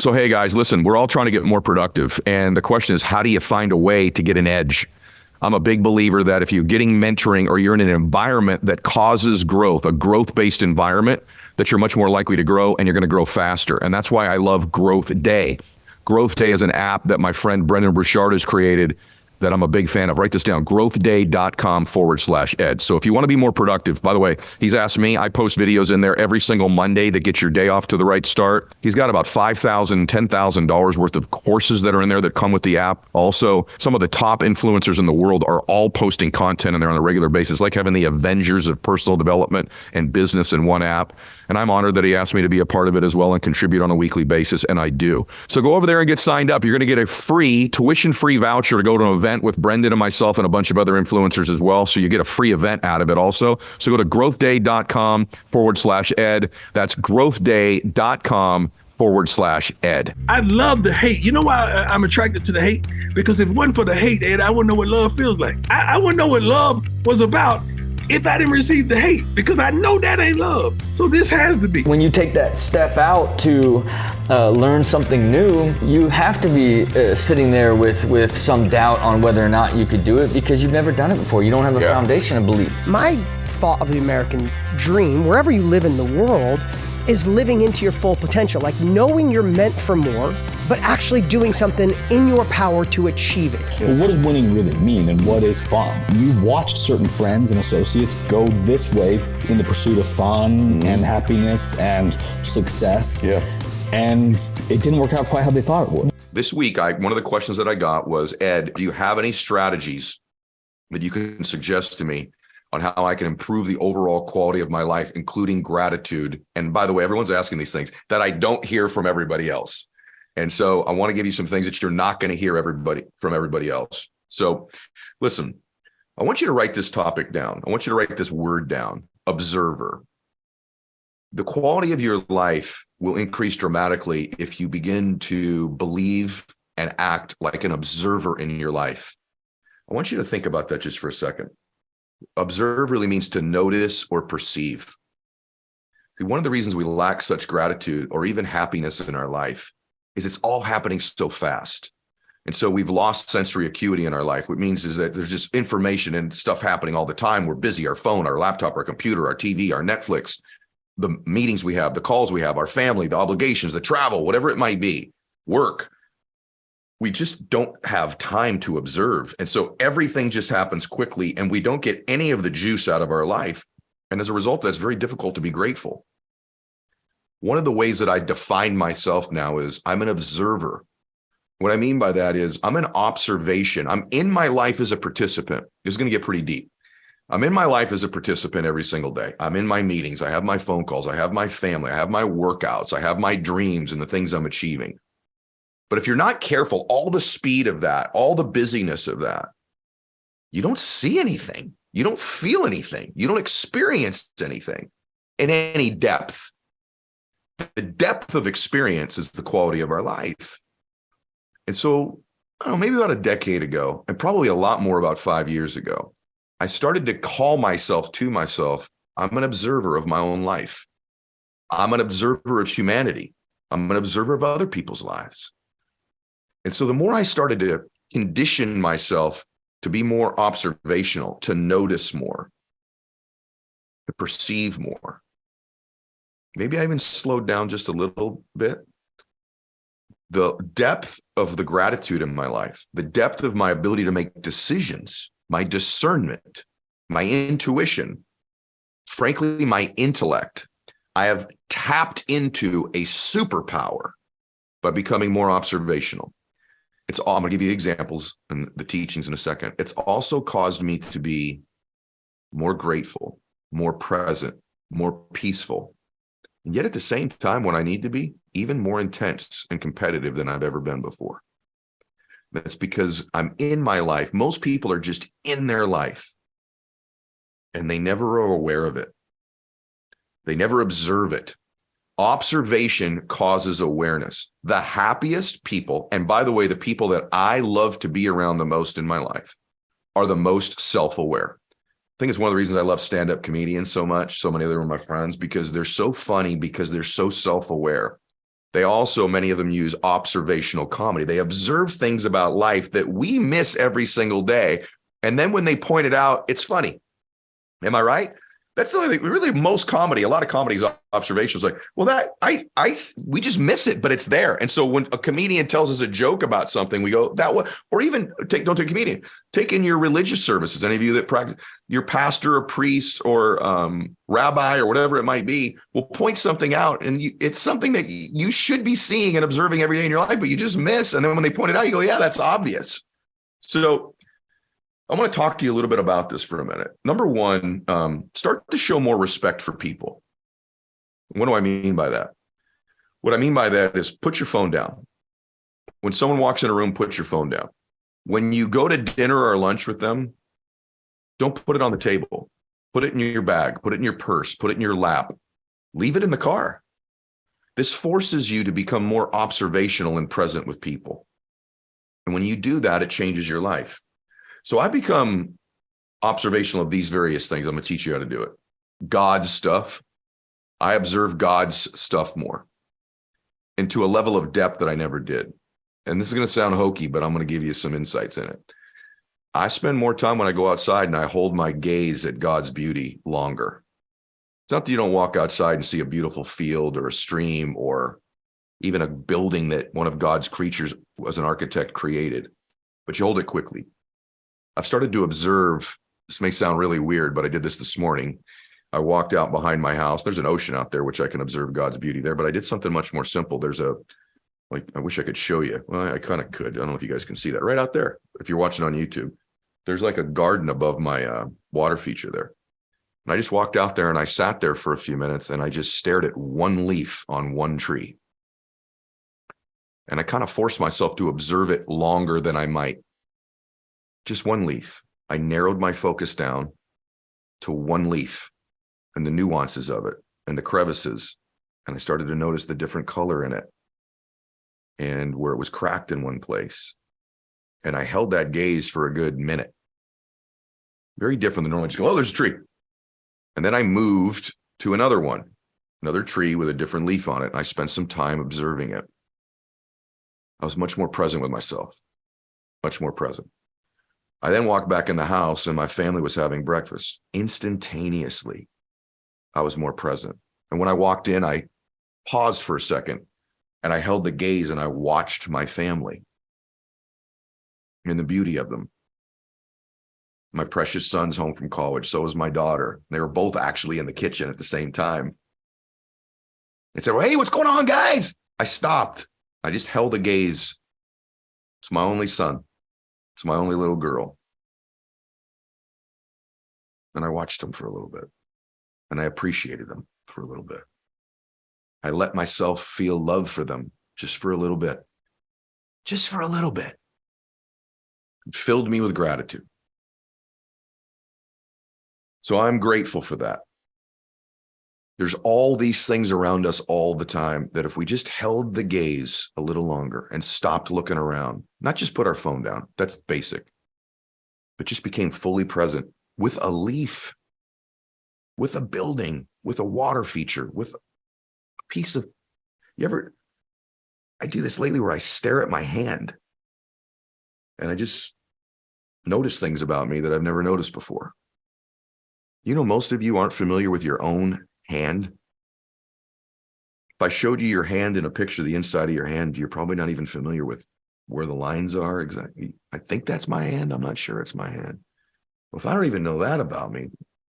So, hey guys, listen, we're all trying to get more productive. And the question is, how do you find a way to get an edge? I'm a big believer that if you're getting mentoring or you're in an environment that causes growth, a growth-based environment, that you're much more likely to grow and you're going to grow faster. And that's why I love Growth Day. Growth Day is an app that my friend Brendan Burchard has created that I'm a big fan of. Write this down, growthday.com/ed. So if you want to be more productive, by the way, he's asked me, I post videos in there every single Monday that get your day off to the right start. He's got about $5,000, $10,000 worth of courses that are in there that come with the app. Also, some of the top influencers in the world are all posting content in there on a regular basis, like having the Avengers of personal development and business in one app. And I'm honored that he asked me to be a part of it as well and contribute on a weekly basis, and I do. So go over there and get signed up. You're going to get a free, tuition-free voucher to go to an event with Brendan and myself and a bunch of other influencers as well. So you get a free event out of it also. So go to growthday.com/ed. That's growthday.com/ed. I love the hate. You know why I'm attracted to the hate? Because if it wasn't for the hate, Ed, I wouldn't know what love feels like. I wouldn't know what love was about if I didn't receive the hate, because I know that ain't love. So this has to be. When you take that step out to learn something new, you have to be sitting there with some doubt on whether or not you could do it because you've never done it before. You don't have a foundation of belief. My thought of the American dream, wherever you live in the world, is living into your full potential, like knowing you're meant for more, but actually doing something in your power to achieve it. Well, what does winning really mean, and what is fun? You watched certain friends and associates go this way in the pursuit of fun and happiness and success, and it didn't work out quite how they thought it would. This week, one of the questions that I got was, Ed, do you have any strategies that you can suggest to me on how I can improve the overall quality of my life, including gratitude? And by the way, everyone's asking these things that I don't hear from everybody else. And so I want to give you some things that you're not going to hear from everybody else. So listen, I want you to write this topic down. I want you to write this word down, observer. The quality of your life will increase dramatically if you begin to believe and act like an observer in your life. I want you to think about that just for a second. Observe really means to notice or perceive. See, one of the reasons we lack such gratitude or even happiness in our life is it's all happening so fast. And so we've lost sensory acuity in our life. What it means is that there's just information and stuff happening all the time. We're busy, our phone, our laptop, our computer, our TV, our Netflix, the meetings we have, the calls we have, our family, the obligations, the travel, whatever it might be, work. We just don't have time to observe. And so everything just happens quickly and we don't get any of the juice out of our life. And as a result, that's very difficult to be grateful. One of the ways that I define myself now is I'm an observer. What I mean by that is I'm an observation. I'm in my life as a participant. This is going to get pretty deep. I'm in my life as a participant every single day. I'm in my meetings. I have my phone calls. I have my family. I have my workouts. I have my dreams and the things I'm achieving. But if you're not careful, all the speed of that, all the busyness of that, you don't see anything. You don't feel anything. You don't experience anything in any depth. The depth of experience is the quality of our life. And so, I don't know, maybe about a decade ago, and probably a lot more about 5 years ago, I started to call myself to myself, I'm an observer of my own life. I'm an observer of humanity. I'm an observer of other people's lives. And so the more I started to condition myself to be more observational, to notice more, to perceive more, maybe I even slowed down just a little bit. The depth of the gratitude in my life, the depth of my ability to make decisions, my discernment, my intuition, frankly, my intellect, I have tapped into a superpower by becoming more observational. I'm going to give you examples and the teachings in a second. It's also caused me to be more grateful, more present, more peaceful. And yet at the same time, when I need to be, even more intense and competitive than I've ever been before. That's because I'm in my life. Most people are just in their life and they never are aware of it. They never observe it. Observation causes awareness. The happiest people, and by the way, the people that I love to be around the most in my life, are the most self-aware. I think it's one of the reasons I love stand-up comedians so much, so many of them are my friends, because they're so funny, because they're so self-aware. They also, many of them use observational comedy. They observe things about life that we miss every single day. And then when they point it out, it's funny. Am I right? That's the only thing. Really, most comedy, a lot of comedy is observations. Like, well, we just miss it, but it's there. And so when a comedian tells us a joke about something, we go that way. Or even don't take a comedian. Take in your religious services. Any of you that practice, your pastor or priest or rabbi or whatever it might be will point something out, and it's something that you should be seeing and observing every day in your life, but you just miss. And then when they point it out, you go, yeah, that's obvious. So I want to talk to you a little bit about this for a minute. Number one, start to show more respect for people. What do I mean by that? What I mean by that is put your phone down. When someone walks in a room, put your phone down. When you go to dinner or lunch with them, don't put it on the table. Put it in your bag, put it in your purse, put it in your lap. Leave it in the car. This forces you to become more observational and present with people. And when you do that, it changes your life. So I become observational of these various things. I'm going to teach you how to do it. God's stuff. I observe God's stuff more and to a level of depth that I never did. And this is going to sound hokey, but I'm going to give you some insights in it. I spend more time when I go outside and I hold my gaze at God's beauty longer. It's not that you don't walk outside and see a beautiful field or a stream or even a building that one of God's creatures as an architect created, but you hold it quickly. I've started to observe, this may sound really weird, but I did this morning. I walked out behind my house. There's an ocean out there, which I can observe God's beauty there, but I did something much more simple. There's I wish I could show you. Well, I kind of could. I don't know if you guys can see that right out there. If you're watching on YouTube, there's like a garden above my water feature there. And I just walked out there and I sat there for a few minutes and I just stared at one leaf on one tree. And I kind of forced myself to observe it longer than I might. Just one leaf. I narrowed my focus down to one leaf and the nuances of it and the crevices. And I started to notice the different color in it and where it was cracked in one place. And I held that gaze for a good minute. Very different than normally just go, oh, there's a tree. And then I moved to another one, another tree with a different leaf on it. And I spent some time observing it. I was much more present with myself, much more present. I then walked back in the house and my family was having breakfast. Instantaneously, I was more present. And when I walked in, I paused for a second and I held the gaze and I watched my family and the beauty of them. My precious son's home from college. So was my daughter. They were both actually in the kitchen at the same time. They said, well, hey, what's going on, guys? I stopped. I just held a gaze. It's my only son. It's my only little girl. And I watched them for a little bit. And I appreciated them for a little bit. I let myself feel love for them just for a little bit. Just for a little bit. It filled me with gratitude. So I'm grateful for that. There's all these things around us all the time that if we just held the gaze a little longer and stopped looking around, not just put our phone down, that's basic, but just became fully present with a leaf, with a building, with a water feature, with a piece of, I do this lately where I stare at my hand and I just notice things about me that I've never noticed before. You know, most of you aren't familiar with your own hand. If I showed you your hand in a picture, the inside of your hand, you're probably not even familiar with where the lines are exactly. I think that's my hand. I'm not sure it's my hand. Well, if I don't even know that about me,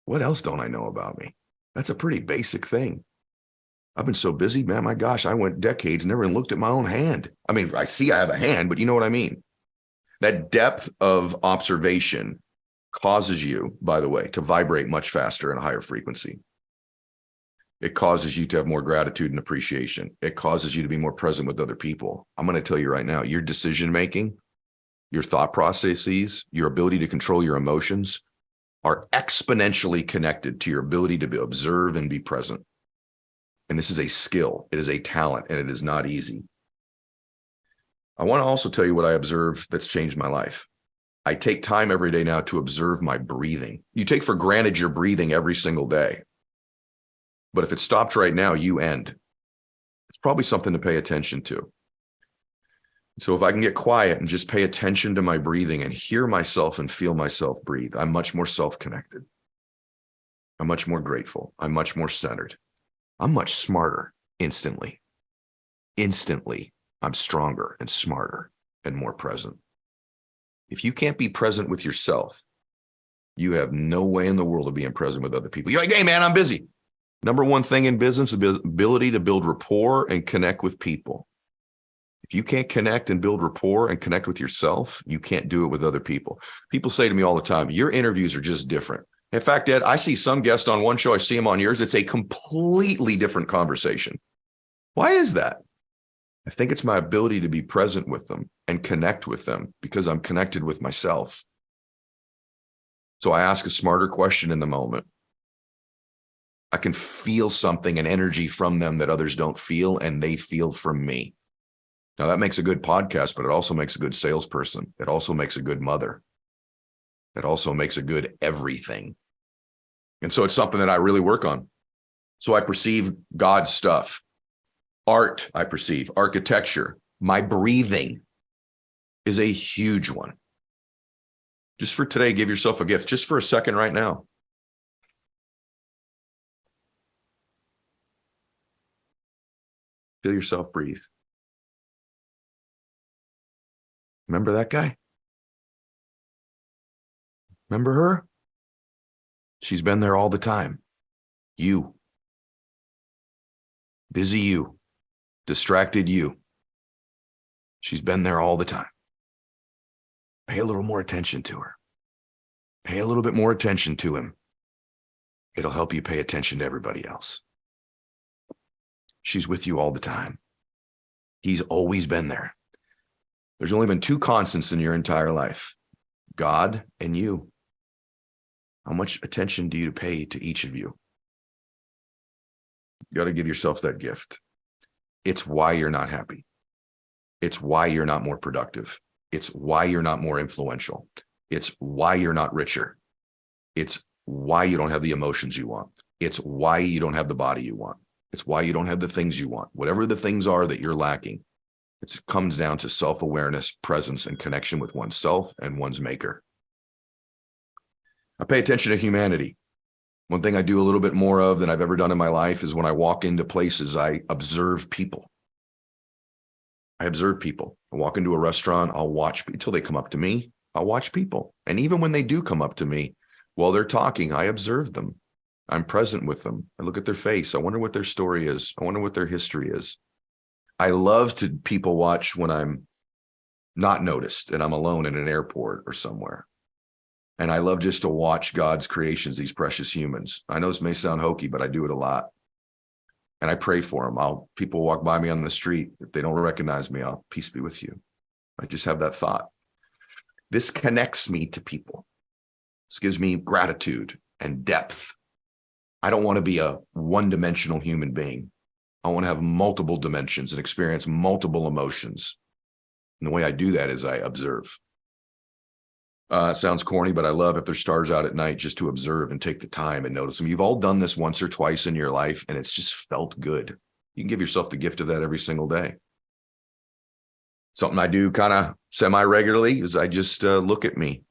what else don't I know about me? That's a pretty basic thing. I've been so busy, man, my gosh, I went decades, never even looked at my own hand. I mean, I see I have a hand, but you know what I mean? That depth of observation causes you, by the way, to vibrate much faster and a higher frequency. It causes you to have more gratitude and appreciation. It causes you to be more present with other people. I'm going to tell you right now, your decision-making, your thought processes, your ability to control your emotions are exponentially connected to your ability to observe and be present. And this is a skill. It is a talent, and it is not easy. I want to also tell you what I observe that's changed my life. I take time every day now to observe my breathing. You take for granted your breathing every single day. But if it stopped right now, you end. If probably something to pay attention to. So if I can get quiet and just pay attention to my breathing and hear myself and feel myself breathe, I'm much more self-connected. I'm much more grateful. I'm much more centered. I'm much smarter instantly. Instantly, I'm stronger and smarter and more present. If you can't be present with yourself, you have no way in the world of being present with other people. You're like, hey, man, I'm busy. Number one thing in business is the ability to build rapport and connect with people. If you can't connect and build rapport and connect with yourself, you can't do it with other people. People say to me all the time, your interviews are just different. In fact, Ed, I see some guest on one show, I see him on yours. It's a completely different conversation. Why is that? I think it's my ability to be present with them and connect with them because I'm connected with myself. So I ask a smarter question in the moment. I can feel something, an energy from them that others don't feel, and they feel from me. Now, that makes a good podcast, but it also makes a good salesperson. It also makes a good mother. It also makes a good everything. And so it's something that I really work on. So I perceive God's stuff. Art, I perceive. Architecture. My breathing is a huge one. Just for today, give yourself a gift. Just for a second right now. Feel yourself breathe. Remember that guy? Remember her? She's been there all the time. You. Busy you. Distracted you. She's been there all the time. Pay a little more attention to her. Pay a little bit more attention to him. It'll help you pay attention to everybody else. She's with you all the time. He's always been there. There's only been two constants in your entire life, God and you. How much attention do you pay to each of you? You got to give yourself that gift. It's why you're not happy. It's why you're not more productive. It's why you're not more influential. It's why you're not richer. It's why you don't have the emotions you want. It's why you don't have the body you want. It's why you don't have the things you want. Whatever the things are that you're lacking, it comes down to self-awareness, presence, and connection with oneself and one's maker. I pay attention to humanity. One thing I do a little bit more of than I've ever done in my life is when I walk into places, I observe people. I observe people. I walk into a restaurant, I'll watch until they come up to me. I'll watch people. And even when they do come up to me, while they're talking, I observe them. I'm present with them. I look at their face. I wonder what their story is. I wonder what their history is. I love to people watch when I'm not noticed and I'm alone in an airport or somewhere. And I love just to watch God's creations, these precious humans. I know this may sound hokey, but I do it a lot. And I pray for them. People walk by me on the street. If they don't recognize me, I'll peace be with you. I just have that thought. This connects me to people. This gives me gratitude and depth. I don't want to be a one-dimensional human being. I want to have multiple dimensions and experience multiple emotions. And the way I do that is I observe. It sounds corny, but I love if there's stars out at night just to observe and take the time and notice them. You've all done this once or twice in your life, and it's just felt good. You can give yourself the gift of that every single day. Something I do kind of semi-regularly is I just look at me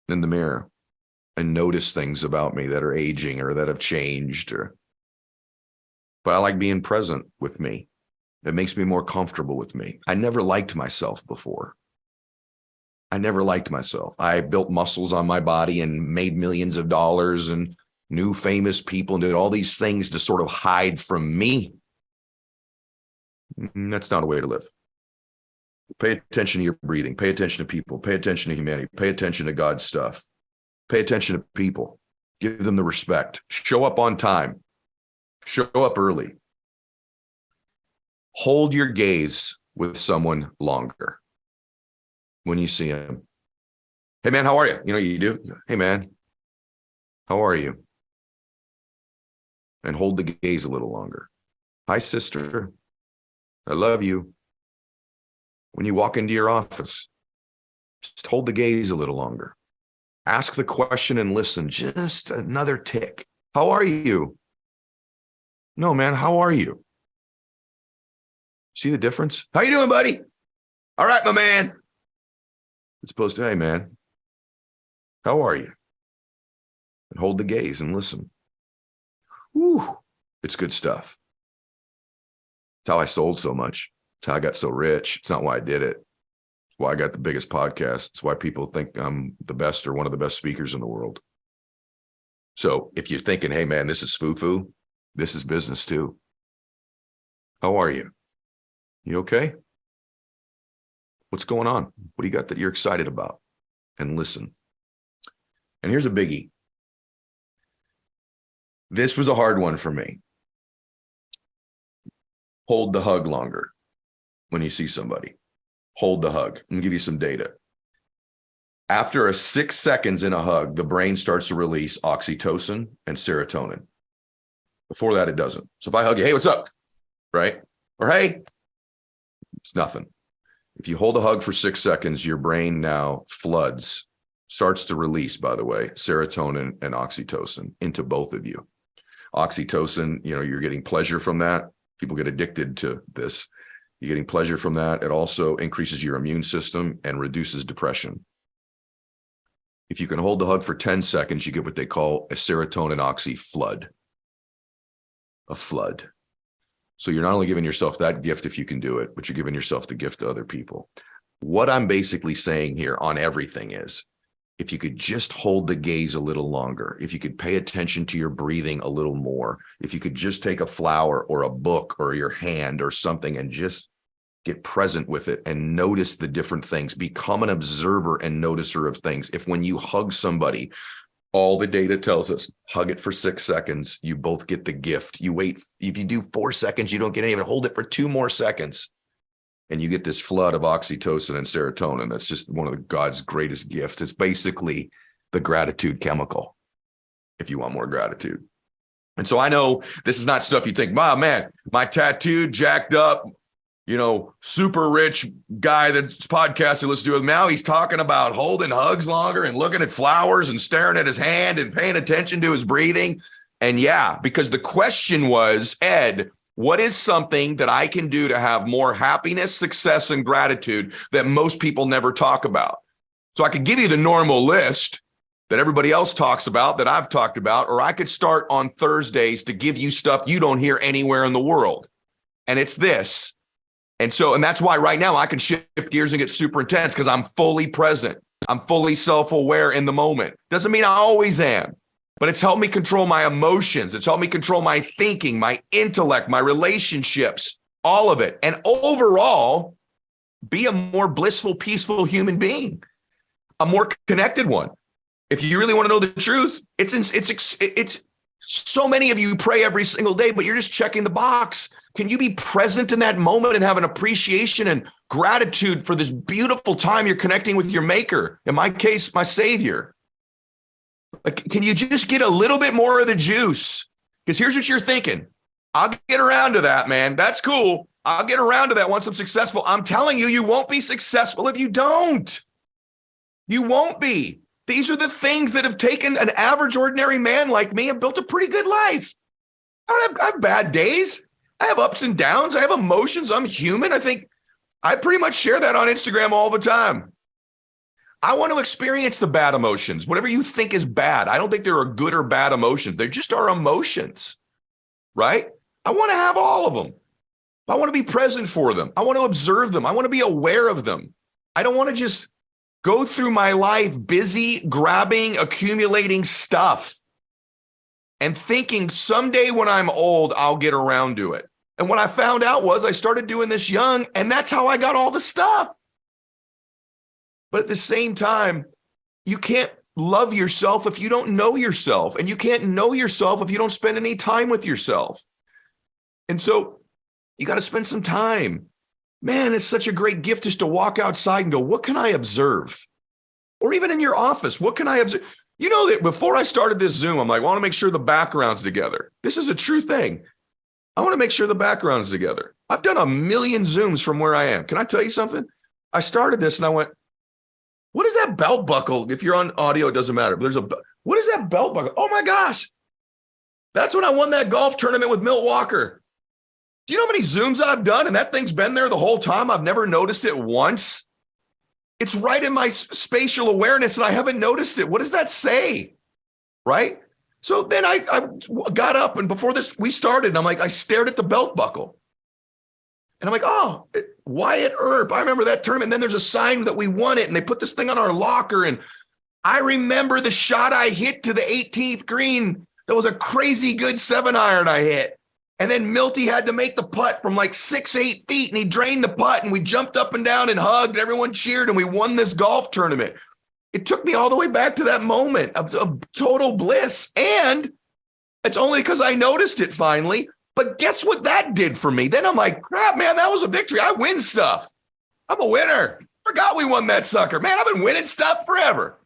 in the mirror and notice things about me that are aging or that have changed. But I like being present with me. It makes me more comfortable with me. I never liked myself before. I never liked myself. I built muscles on my body and made millions of dollars and knew famous people and did all these things to sort of hide from me. That's not a way to live. Pay attention to your breathing. Pay attention to people. Pay attention to humanity. Pay attention to God's stuff. Pay attention to people. Give them the respect. Show up on time. Show up early. Hold your gaze with someone longer when you see him. Hey, man, how are you? You know what you do? Hey, man, how are you? And hold the gaze a little longer. Hi, sister. I love you. When you walk into your office, just hold the gaze a little longer. Ask the question and listen. Just another tick. How are you? No, man, how are you? See the difference? How you doing, buddy? All right, my man. As opposed to, hey, man, how are you? And hold the gaze and listen. Whew, it's good stuff. It's how I sold so much. It's how I got so rich. It's not why I did it. It's why I got the biggest podcast. It's why people think I'm the best or one of the best speakers in the world. So if you're thinking, hey, man, this is foo-foo, this is business too. How are you? You okay? What's going on? What do you got that you're excited about? And listen. And here's a biggie. This was a hard one for me. Hold the hug longer when you see somebody. Hold the hug. I'm going to give you some data. After 6 seconds in a hug, the brain starts to release oxytocin and serotonin. Before that, it doesn't. So if I hug you, hey, what's up? Right? Or hey, it's nothing. If you hold a hug for 6 seconds, your brain now starts to release, by the way, serotonin and oxytocin into both of you. Oxytocin, you're getting pleasure from that. People get addicted to this. You're getting pleasure from that. It also increases your immune system and reduces depression. If you can hold the hug for 10 seconds, you get what they call a serotonin oxy flood. A flood. So you're not only giving yourself that gift if you can do it, but you're giving yourself the gift to other people. What I'm basically saying here on everything is, if you could just hold the gaze a little longer, if you could pay attention to your breathing a little more, if you could just take a flower or a book or your hand or something and just get present with it and notice the different things, become an observer and noticer of things. If when you hug somebody, all the data tells us, hug it for 6 seconds, you both get the gift. You wait, if you do 4 seconds, you don't get any of it. Hold it for 2 more seconds. And you get this flood of oxytocin and serotonin. That's just one of God's greatest gifts. It's basically the gratitude chemical, if you want more gratitude. And so I know this is not stuff you think, wow, man, my tattooed, jacked up, super rich guy that's podcasting, let's do it. Now he's talking about holding hugs longer and looking at flowers and staring at his hand and paying attention to his breathing. And yeah, because the question was, Ed, what is something that I can do to have more happiness, success, and gratitude that most people never talk about? So I could give you the normal list that everybody else talks about, that I've talked about, or I could start on Thursdays to give you stuff you don't hear anywhere in the world. And it's this. And that's why right now I can shift gears and get super intense, because I'm fully present. I'm fully self-aware in the moment. Doesn't mean I always am. But it's helped me control my emotions. It's helped me control my thinking, my intellect, my relationships, all of it. And overall, be a more blissful, peaceful human being, a more connected one. If you really want to know the truth, it's so many of you pray every single day, but you're just checking the box. Can you be present in that moment and have an appreciation and gratitude for this beautiful time you're connecting with your maker? In my case, my savior. Like, can you just get a little bit more of the juice? Because here's what you're thinking. I'll get around to that, man. That's cool. I'll get around to that once I'm successful. I'm telling you, you won't be successful if you don't. You won't be. These are the things that have taken an average, ordinary man like me and built a pretty good life. I have bad days. I have ups and downs. I have emotions. I'm human. I think I pretty much share that on Instagram all the time. I want to experience the bad emotions, whatever you think is bad. I don't think there are good or bad emotions. They just are emotions, right? I want to have all of them. I want to be present for them. I want to observe them. I want to be aware of them. I don't want to just go through my life busy grabbing, accumulating stuff and thinking someday when I'm old, I'll get around to it. And what I found out was I started doing this young, and that's how I got all the stuff. But at the same time, you can't love yourself if you don't know yourself. And you can't know yourself if you don't spend any time with yourself. And so you got to spend some time. Man, it's such a great gift just to walk outside and go, what can I observe? Or even in your office, what can I observe? You know that before I started this Zoom, I'm like, I want to make sure the background's together. This is a true thing. I want to make sure the background's together. I've done 1 million Zooms from where I am. Can I tell you something? I started this and I went, what is that belt buckle? If you're on audio, it doesn't matter. But what is that belt buckle? Oh my gosh. That's when I won that golf tournament with Milt Walker. Do you know how many Zooms I've done? And that thing's been there the whole time. I've never noticed it once. It's right in my spatial awareness and I haven't noticed it. What does that say? Right? So then I got up, and before we started, and I'm like, I stared at the belt buckle. And I'm like, oh, Wyatt Earp. I remember that tournament. And then there's a sign that we won it, and they put this thing on our locker. And I remember the shot I hit to the 18th green. That was a crazy good 7-iron I hit. And then Milty had to make the putt from like 6-8 feet, and he drained the putt, and we jumped up and down and hugged. Everyone cheered, and we won this golf tournament. It took me all the way back to that moment of total bliss. And it's only because I noticed it finally. But guess what that did for me? Then I'm like, crap, man, that was a victory. I win stuff. I'm a winner. Forgot we won that sucker. Man, I've been winning stuff forever.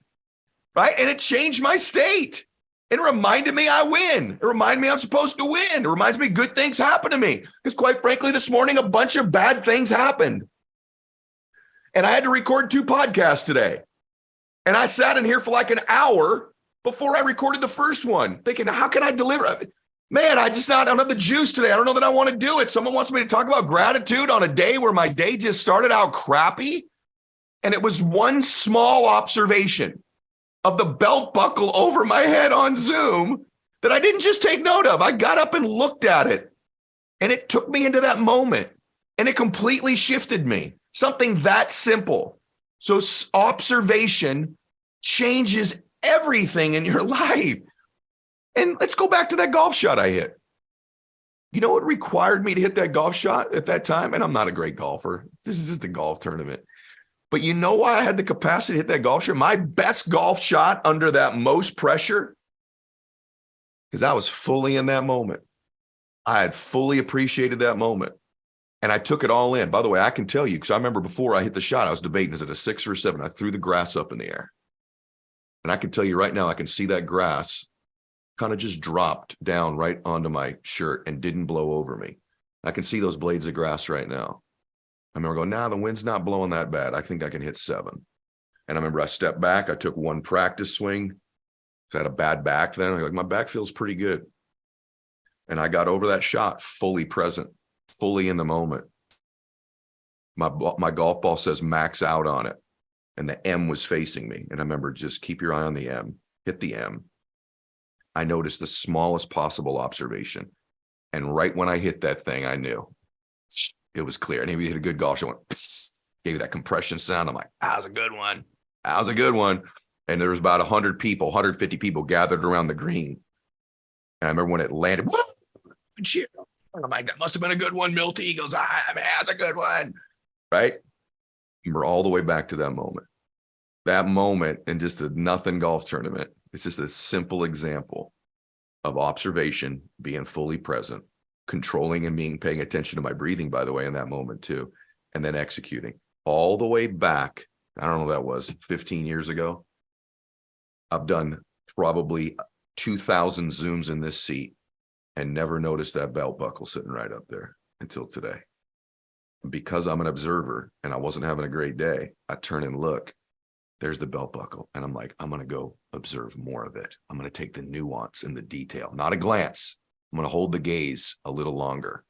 Right? And it changed my state. It reminded me I win. It reminded me I'm supposed to win. It reminds me good things happen to me. Because quite frankly, this morning, a bunch of bad things happened. And I had to record 2 podcasts today. And I sat in here for like an hour before I recorded the first one, thinking, how can I deliver? Man, I don't have the juice today. I don't know that I want to do it. Someone wants me to talk about gratitude on a day where my day just started out crappy. And it was one small observation of the belt buckle over my head on Zoom that I didn't just take note of. I got up and looked at it, and it took me into that moment, and it completely shifted me. Something that simple. So observation changes everything in your life. And let's go back to that golf shot I hit. You know what required me to hit that golf shot at that time? And I'm not a great golfer. This is just a golf tournament. But you know why I had the capacity to hit that golf shot? My best golf shot under that most pressure, because I was fully in that moment. I had fully appreciated that moment. And I took it all in. By the way, I can tell you, because I remember before I hit the shot, I was debating, is it a 6 or a 7? I threw the grass up in the air. And I can tell you right now, I can see that grass kind of just dropped down right onto my shirt and didn't blow over me. I can see those blades of grass right now. I remember going, the wind's not blowing that bad. I think I can hit 7. And I remember I stepped back. I took one practice swing. I had a bad back then. I was like, my back feels pretty good. And I got over that shot fully present, fully in the moment. My golf ball says max out on it. And the M was facing me. And I remember, just keep your eye on the M, hit the M. I noticed the smallest possible observation. And right when I hit that thing, I knew it was clear. And if you hit a good golf shot, went, gave you that compression sound. I'm like, that was a good one. That was a good one. And there was about 100 people, 150 people gathered around the green. And I remember when it landed, cheer. I'm like, that must have been a good one, Milty. He goes, that's a good one. Right? Remember all the way back to that moment. That moment in just a nothing golf tournament. It's just a simple example of observation, being fully present, controlling and paying attention to my breathing, by the way, in that moment too, and then executing. All the way back, I don't know what that was, 15 years ago. I've done probably 2,000 Zooms in this seat and never noticed that belt buckle sitting right up there until today. Because I'm an observer and I wasn't having a great day, I turn and look, there's the belt buckle. And I'm like, I'm going to go observe more of it. I'm going to take the nuance and the detail, not a glance. I'm going to hold the gaze a little longer.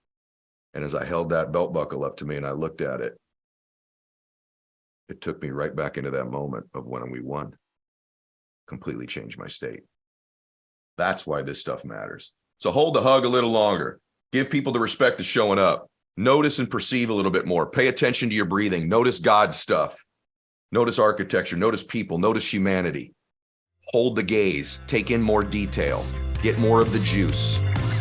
And as I held that belt buckle up to me and I looked at it, it took me right back into that moment of when we won. Completely changed my state. That's why this stuff matters. So hold the hug a little longer. Give people the respect of showing up. Notice and perceive a little bit more. Pay attention to your breathing. Notice God's stuff. Notice architecture. Notice people. Notice humanity. Hold the gaze. Take in more detail. Get more of the juice.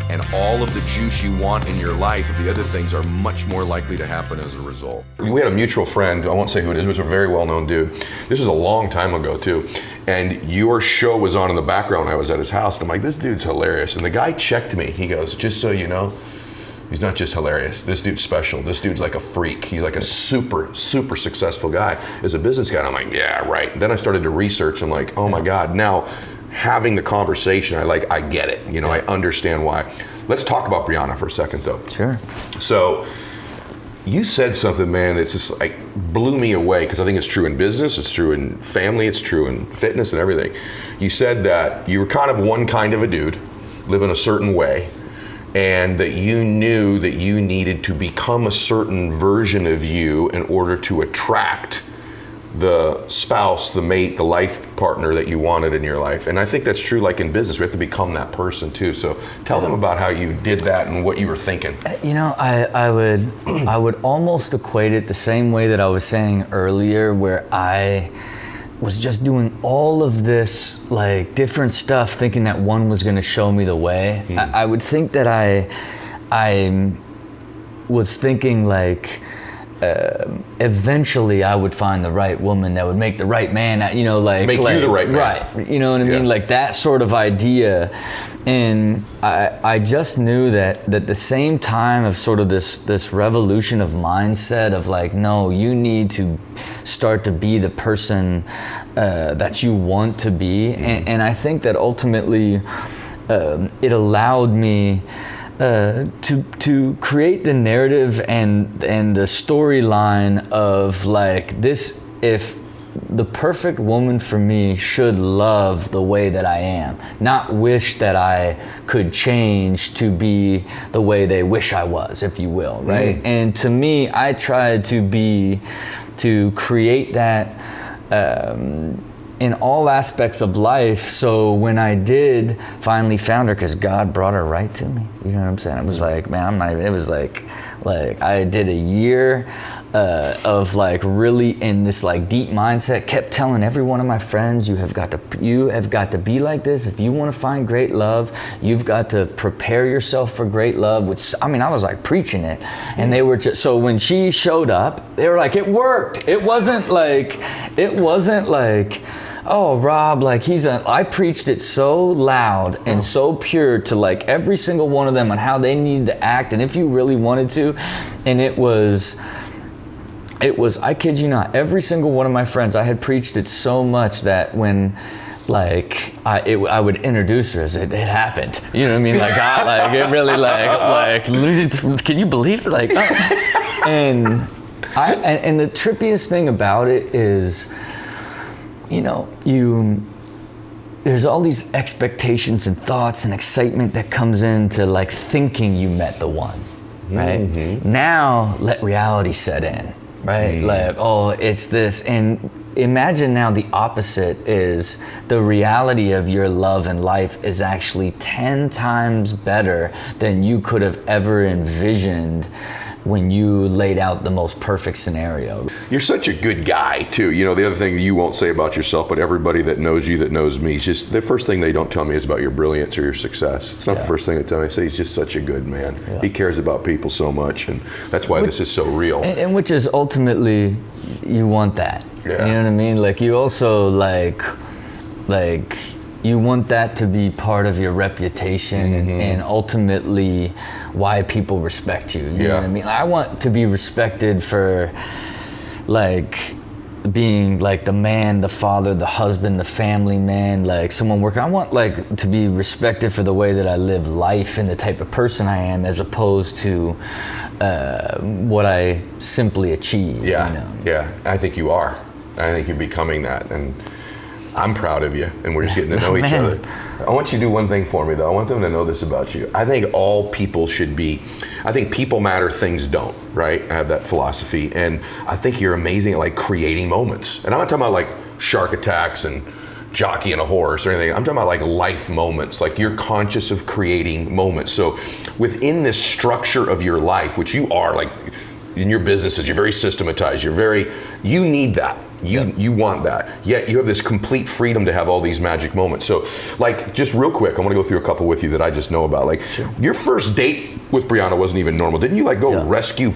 And all of the juice you want in your life, the other things are much more likely to happen as a result. We had a mutual friend, I won't say who it is, but it's a very well-known dude. This was a long time ago too. And your show was on in the background. I was at his house and I'm like, this dude's hilarious. And the guy checked me. He goes, just so you know, he's not just hilarious. This dude's special. This dude's like a freak. He's like a super, super successful guy as a business guy. And I'm like, yeah, right. And then I started to research. I'm like, oh my God. Now, having the conversation, I get it. You know, I understand why. Let's talk about Brianna for a second, though. Sure. So, you said something, man, that's just like blew me away, because I think it's true in business, it's true in family, it's true in fitness and everything. You said that you were kind of one kind of a dude, live in a certain way, and that you knew that you needed to become a certain version of you in order to attract the spouse, the mate, the life partner that you wanted in your life. And I think that's true like in business. We have to become that person too. So tell them about how you did that and what you were thinking. You know, I would almost equate it the same way that I was saying earlier, where I was just doing all of this like different stuff thinking that one was going to show me the way. I would think that I was thinking like, eventually I would find the right woman that would make the right man, you know, like make you the right man. Right, you know what I mean? Like that sort of idea. And I just knew that at the same time of sort of this revolution of mindset of like, no, you need to start to be the person that you want to be. And I think that ultimately it allowed me to create the narrative and the storyline of like this, if the perfect woman for me should love the way that I am, not wish that I could change to be the way they wish I was, if you will, right? And to me, I tried to create that in all aspects of life. So when I did finally found her, because God brought her right to me, you know what I'm saying? It was like, man, it was like I did a year of like really in this like deep mindset, kept telling every one of my friends, you have got to be like this. If you want to find great love, you've got to prepare yourself for great love, which, I mean, I was like preaching it. And they were just, so when she showed up, they were like, it worked. It wasn't like, oh, Rob, like I preached it so loud and so pure to like every single one of them on how they needed to act and if you really wanted to. And it was, I kid you not, every single one of my friends, I had preached it so much that when like I would introduce her as it happened. You know what I mean? Like it really like can you believe it? Like, and the trippiest thing about it is, you know, there's all these expectations and thoughts and excitement that comes into like thinking you met the one, right? Now let reality set in, right? Like, oh, it's this. And imagine now the opposite is the reality of your love and life is actually 10 times better than you could have ever envisioned when you laid out the most perfect scenario. You're such a good guy too. You know, the other thing you won't say about yourself, but everybody that knows you, that knows me, is just the first thing they don't tell me is about your brilliance or your success. It's not the first thing they tell me. They say he's just such a good man. He cares about people so much, and that's why this is so real. And which is ultimately, you want that. You know what I mean? Like you also like you want that to be part of your reputation and ultimately why people respect you. You know what I mean? I want to be respected for like being like the man, the father, the husband, the family man, like someone working. I want like to be respected for the way that I live life and the type of person I am, as opposed to what I simply achieve. You know? I think you are. I think you're becoming that, and I'm proud of you, and we're just getting to know each other. I want you to do one thing for me, though. I want them to know this about you. I think all people should be, I think people matter, things don't, right? I have that philosophy, and I think you're amazing at like creating moments. And I'm not talking about like shark attacks and jockeying a horse or anything. I'm talking about like life moments. Like you're conscious of creating moments. So within this structure of your life, which you are, like in your businesses, you're very systematized. You need that. You want that, yet you have this complete freedom to have all these magic moments. So like, just real quick, I want to go through a couple with you that I just know about. Like your first date with Brianna wasn't even normal. Didn't you like go rescue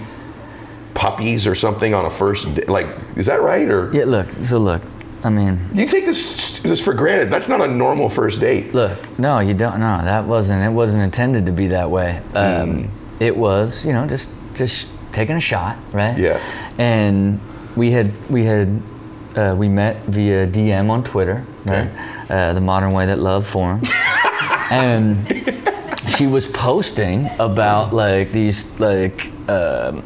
puppies or something on a first date? Like, is that right? Or look, I mean, you take this for granted. That's not a normal first date. Look, no, you don't. No, it wasn't intended to be that way. It was, you know, just taking a shot, right? Yeah. And we met via DM on Twitter, right? The modern way that love formed. And she was posting about like these like,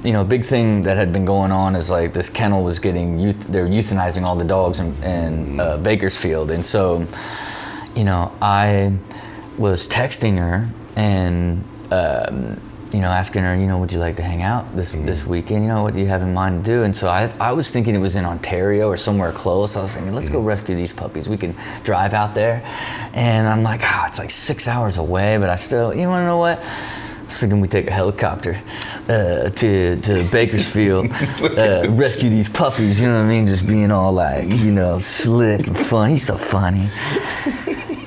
you know, big thing that had been going on is like this kennel was getting, they're euthanizing all the dogs in Bakersfield. And so, you know, I was texting her and asking her, would you like to hang out this weekend? What do you have in mind to do? And so I was thinking it was in Ontario or somewhere close. I was thinking, let's go rescue these puppies. We can drive out there. And I'm like, it's like 6 hours away, but I still, you want to know what? I was thinking we take a helicopter to Bakersfield, rescue these puppies, you know what I mean? Just being all like, slick and fun. He's so funny.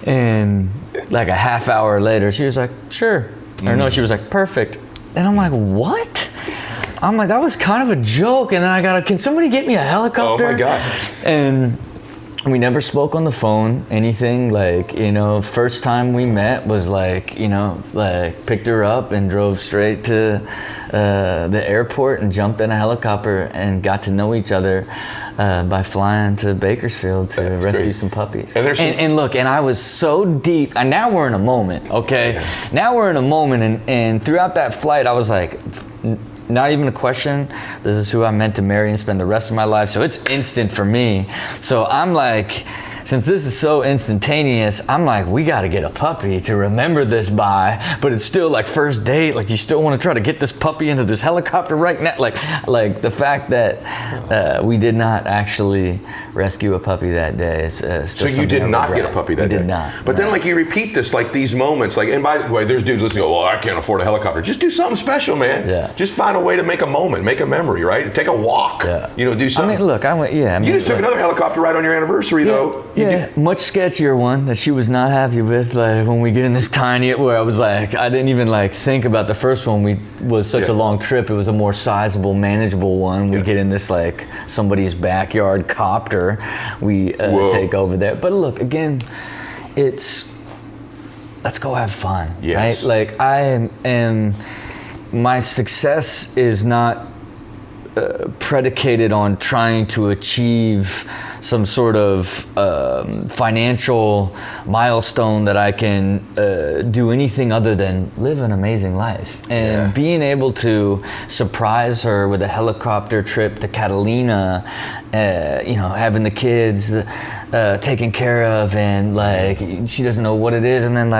And like a half hour later, she was like, sure. Or no, she was like, perfect. And I'm like, what? I'm like, that was kind of a joke. And then can somebody get me a helicopter? Oh my God. And we never spoke on the phone, anything. Like, first time we met was like, picked her up and drove straight to the airport and jumped in a helicopter and got to know each other by flying to Bakersfield to rescue some puppies. And look, and I was so deep, and now we're in a moment, okay? Yeah. Now we're in a moment, and throughout that flight, I was like, not even a question, this is who I'm meant to marry and spend the rest of my life, so it's instant for me. So I'm like, since this is so instantaneous, I'm like, we gotta get a puppy to remember this by, but it's still like first date, like you still wanna try to get this puppy into this helicopter right now. Like the fact that we did not actually rescue a puppy that day is still So you did not get a puppy that day? We did not. But then you repeat this, these moments, and by the way, there's dudes listening, well, I can't afford a helicopter. Just do something special, man. Yeah. Just find a way to make a moment, make a memory, right? Take a walk, do something. I mean, look, you just took another helicopter ride on your anniversary, though. Yeah, much sketchier one that she was not happy with. Like when we get in this tiny, where I was like, I didn't even think about the first one. Was such a long trip. It was a more sizable, manageable one. We get in this somebody's backyard copter. We take over there. But look, again, let's go have fun, right? Like I am, my success is not predicated on trying to achieve some sort of financial milestone that I can do anything other than live an amazing life. And being able to surprise her with a helicopter trip to Catalina, having the kids taken care of, and she doesn't know what it is, and then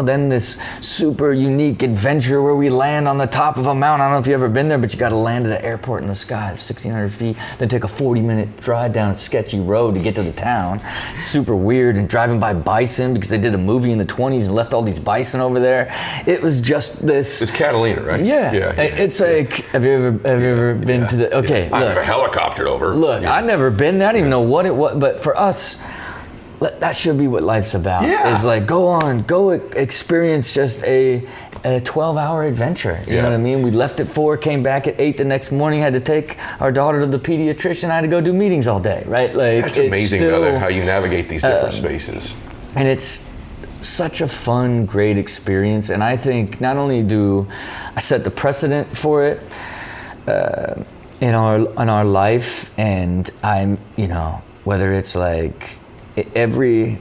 then this super unique adventure where we land on the top of a mountain. I don't know if you've ever been there, but you got to land at an airport in the sky, 1,600 feet, then take a 40-minute drive down a sketchy road to get to the town. Super weird, and driving by bison because they did a movie in the 20s and left all these bison over there. It was just this. It's Catalina, right? Yeah. It's like, have you ever been to the? Okay, I have a helicopter over. Look, I've never been there. I didn't even know what it was, but for us, that should be what life's about. Yeah. Is go experience just a 12-hour adventure. You know what I mean? We left at 4, came back at 8 the next morning, had to take our daughter to the pediatrician. I had to go do meetings all day, right? That's amazing, brother, how you navigate these different spaces. And it's such a fun, great experience. And I think not only do I set the precedent for it in our life, and I'm, whether it's every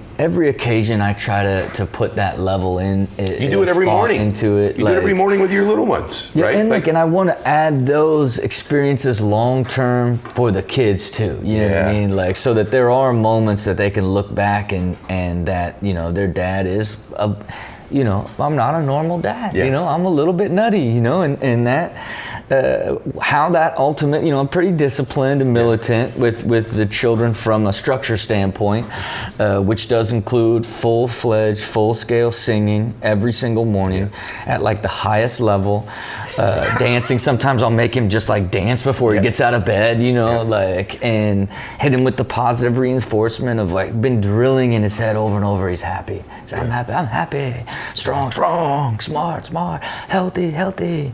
occasion I try to put that level in. You do it every morning. Into it. You do it every morning with your little ones, right? And I want to add those experiences long term for the kids too. You know what I mean? So that there are moments that they can look back and that their dad is I'm not a normal dad. I'm a little bit nutty. And that. How that ultimate, I'm pretty disciplined and militant with the children from a structure standpoint, which does include full-fledged, full-scale singing every single morning at the highest level. Dancing, sometimes I'll make him just dance before he gets out of bed, and hit him with the positive reinforcement of been drilling in his head over and over. He's happy. I'm happy, strong, smart, healthy.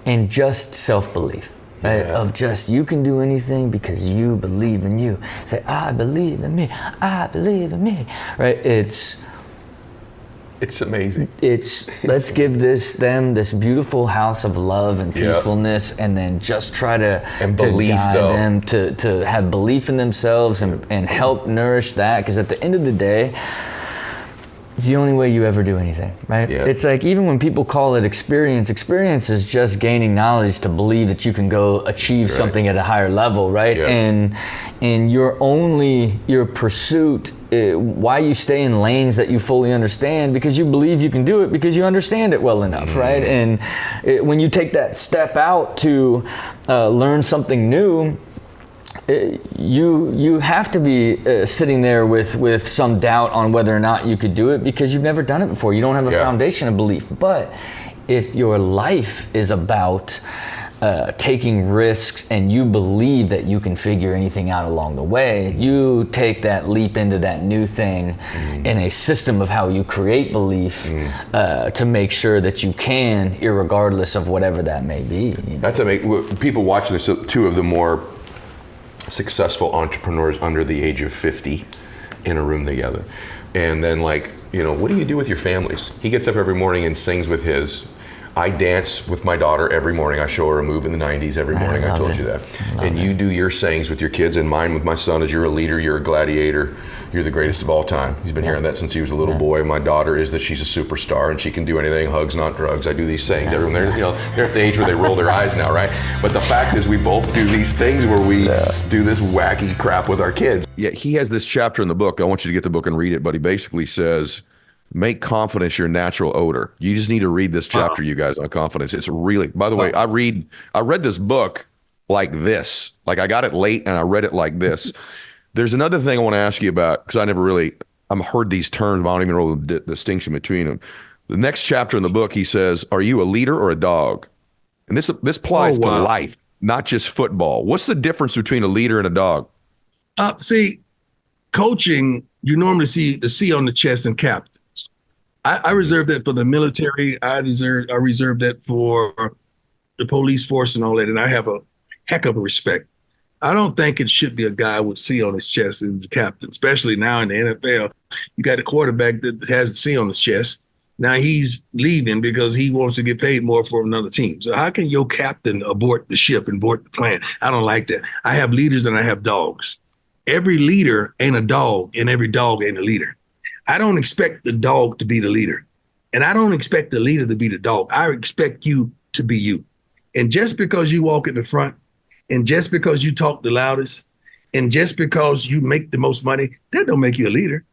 And just self-belief, right? Of just, you can do anything because you believe in you. Say, I believe in me, right? It's amazing. Let's give them this beautiful house of love and peacefulness, and then just try to guide them to have belief in themselves and help nourish that, because at the end of the day, it's the only way you ever do anything, right? Yeah. It's even when people call it experience is just gaining knowledge to believe that you can go achieve something at a higher level, right? Yeah. And your pursuit why you stay in lanes that you fully understand, because you believe you can do it because you understand it well enough, right? And when you take that step out to learn something new, you have to be sitting there with some doubt on whether or not you could do it because you've never done it before. You don't have a foundation of belief. But if your life is about taking risks and you believe that you can figure anything out along the way, you take that leap into that new thing in a system of how you create belief to make sure that you can, irregardless of whatever that may be. You know? That's amazing. People watching this, two of the more successful entrepreneurs under the age of 50 in a room together. And then what do you do with your families? He gets up every morning and sings with his. I dance with my daughter every morning. I show her a move in the 90s every morning. I told you that. And you do your sayings with your kids, and mine with my son is you're a leader, you're a gladiator, you're the greatest of all time. He's been hearing that since he was a little boy. My daughter is that she's a superstar and she can do anything, hugs, not drugs. I do these sayings. Everyone, they're at the age where they roll their eyes now, right? But the fact is we both do these things where we do this wacky crap with our kids. Yeah, he has this chapter in the book. I want you to get the book and read it, but he basically says, make confidence your natural odor. You just need to read this chapter, you guys, on confidence. It's really, by the way, I read this book like this. Like I got it late and I read it like this. There's another thing I want to ask you about, because I've heard these terms, but I don't even know the distinction between them. The next chapter in the book, he says, are you a leader or a dog? And this applies to life, not just football. What's the difference between a leader and a dog? See, coaching, you normally see the C on the chest and captain. I reserve that for the military. I reserve that for the police force and all that. And I have a heck of a respect. I don't think it should be a guy with C on his chest as a captain, especially now in the NFL. You got a quarterback that has a C on his chest. Now he's leaving because he wants to get paid more for another team. So how can your captain abort the ship and abort the plan? I don't like that. I have leaders and I have dogs. Every leader ain't a dog and every dog ain't a leader. I don't expect the dog to be the leader. And I don't expect the leader to be the dog. I expect you to be you. And just because you walk in the front, and just because you talk the loudest, and just because you make the most money, that don't make you a leader.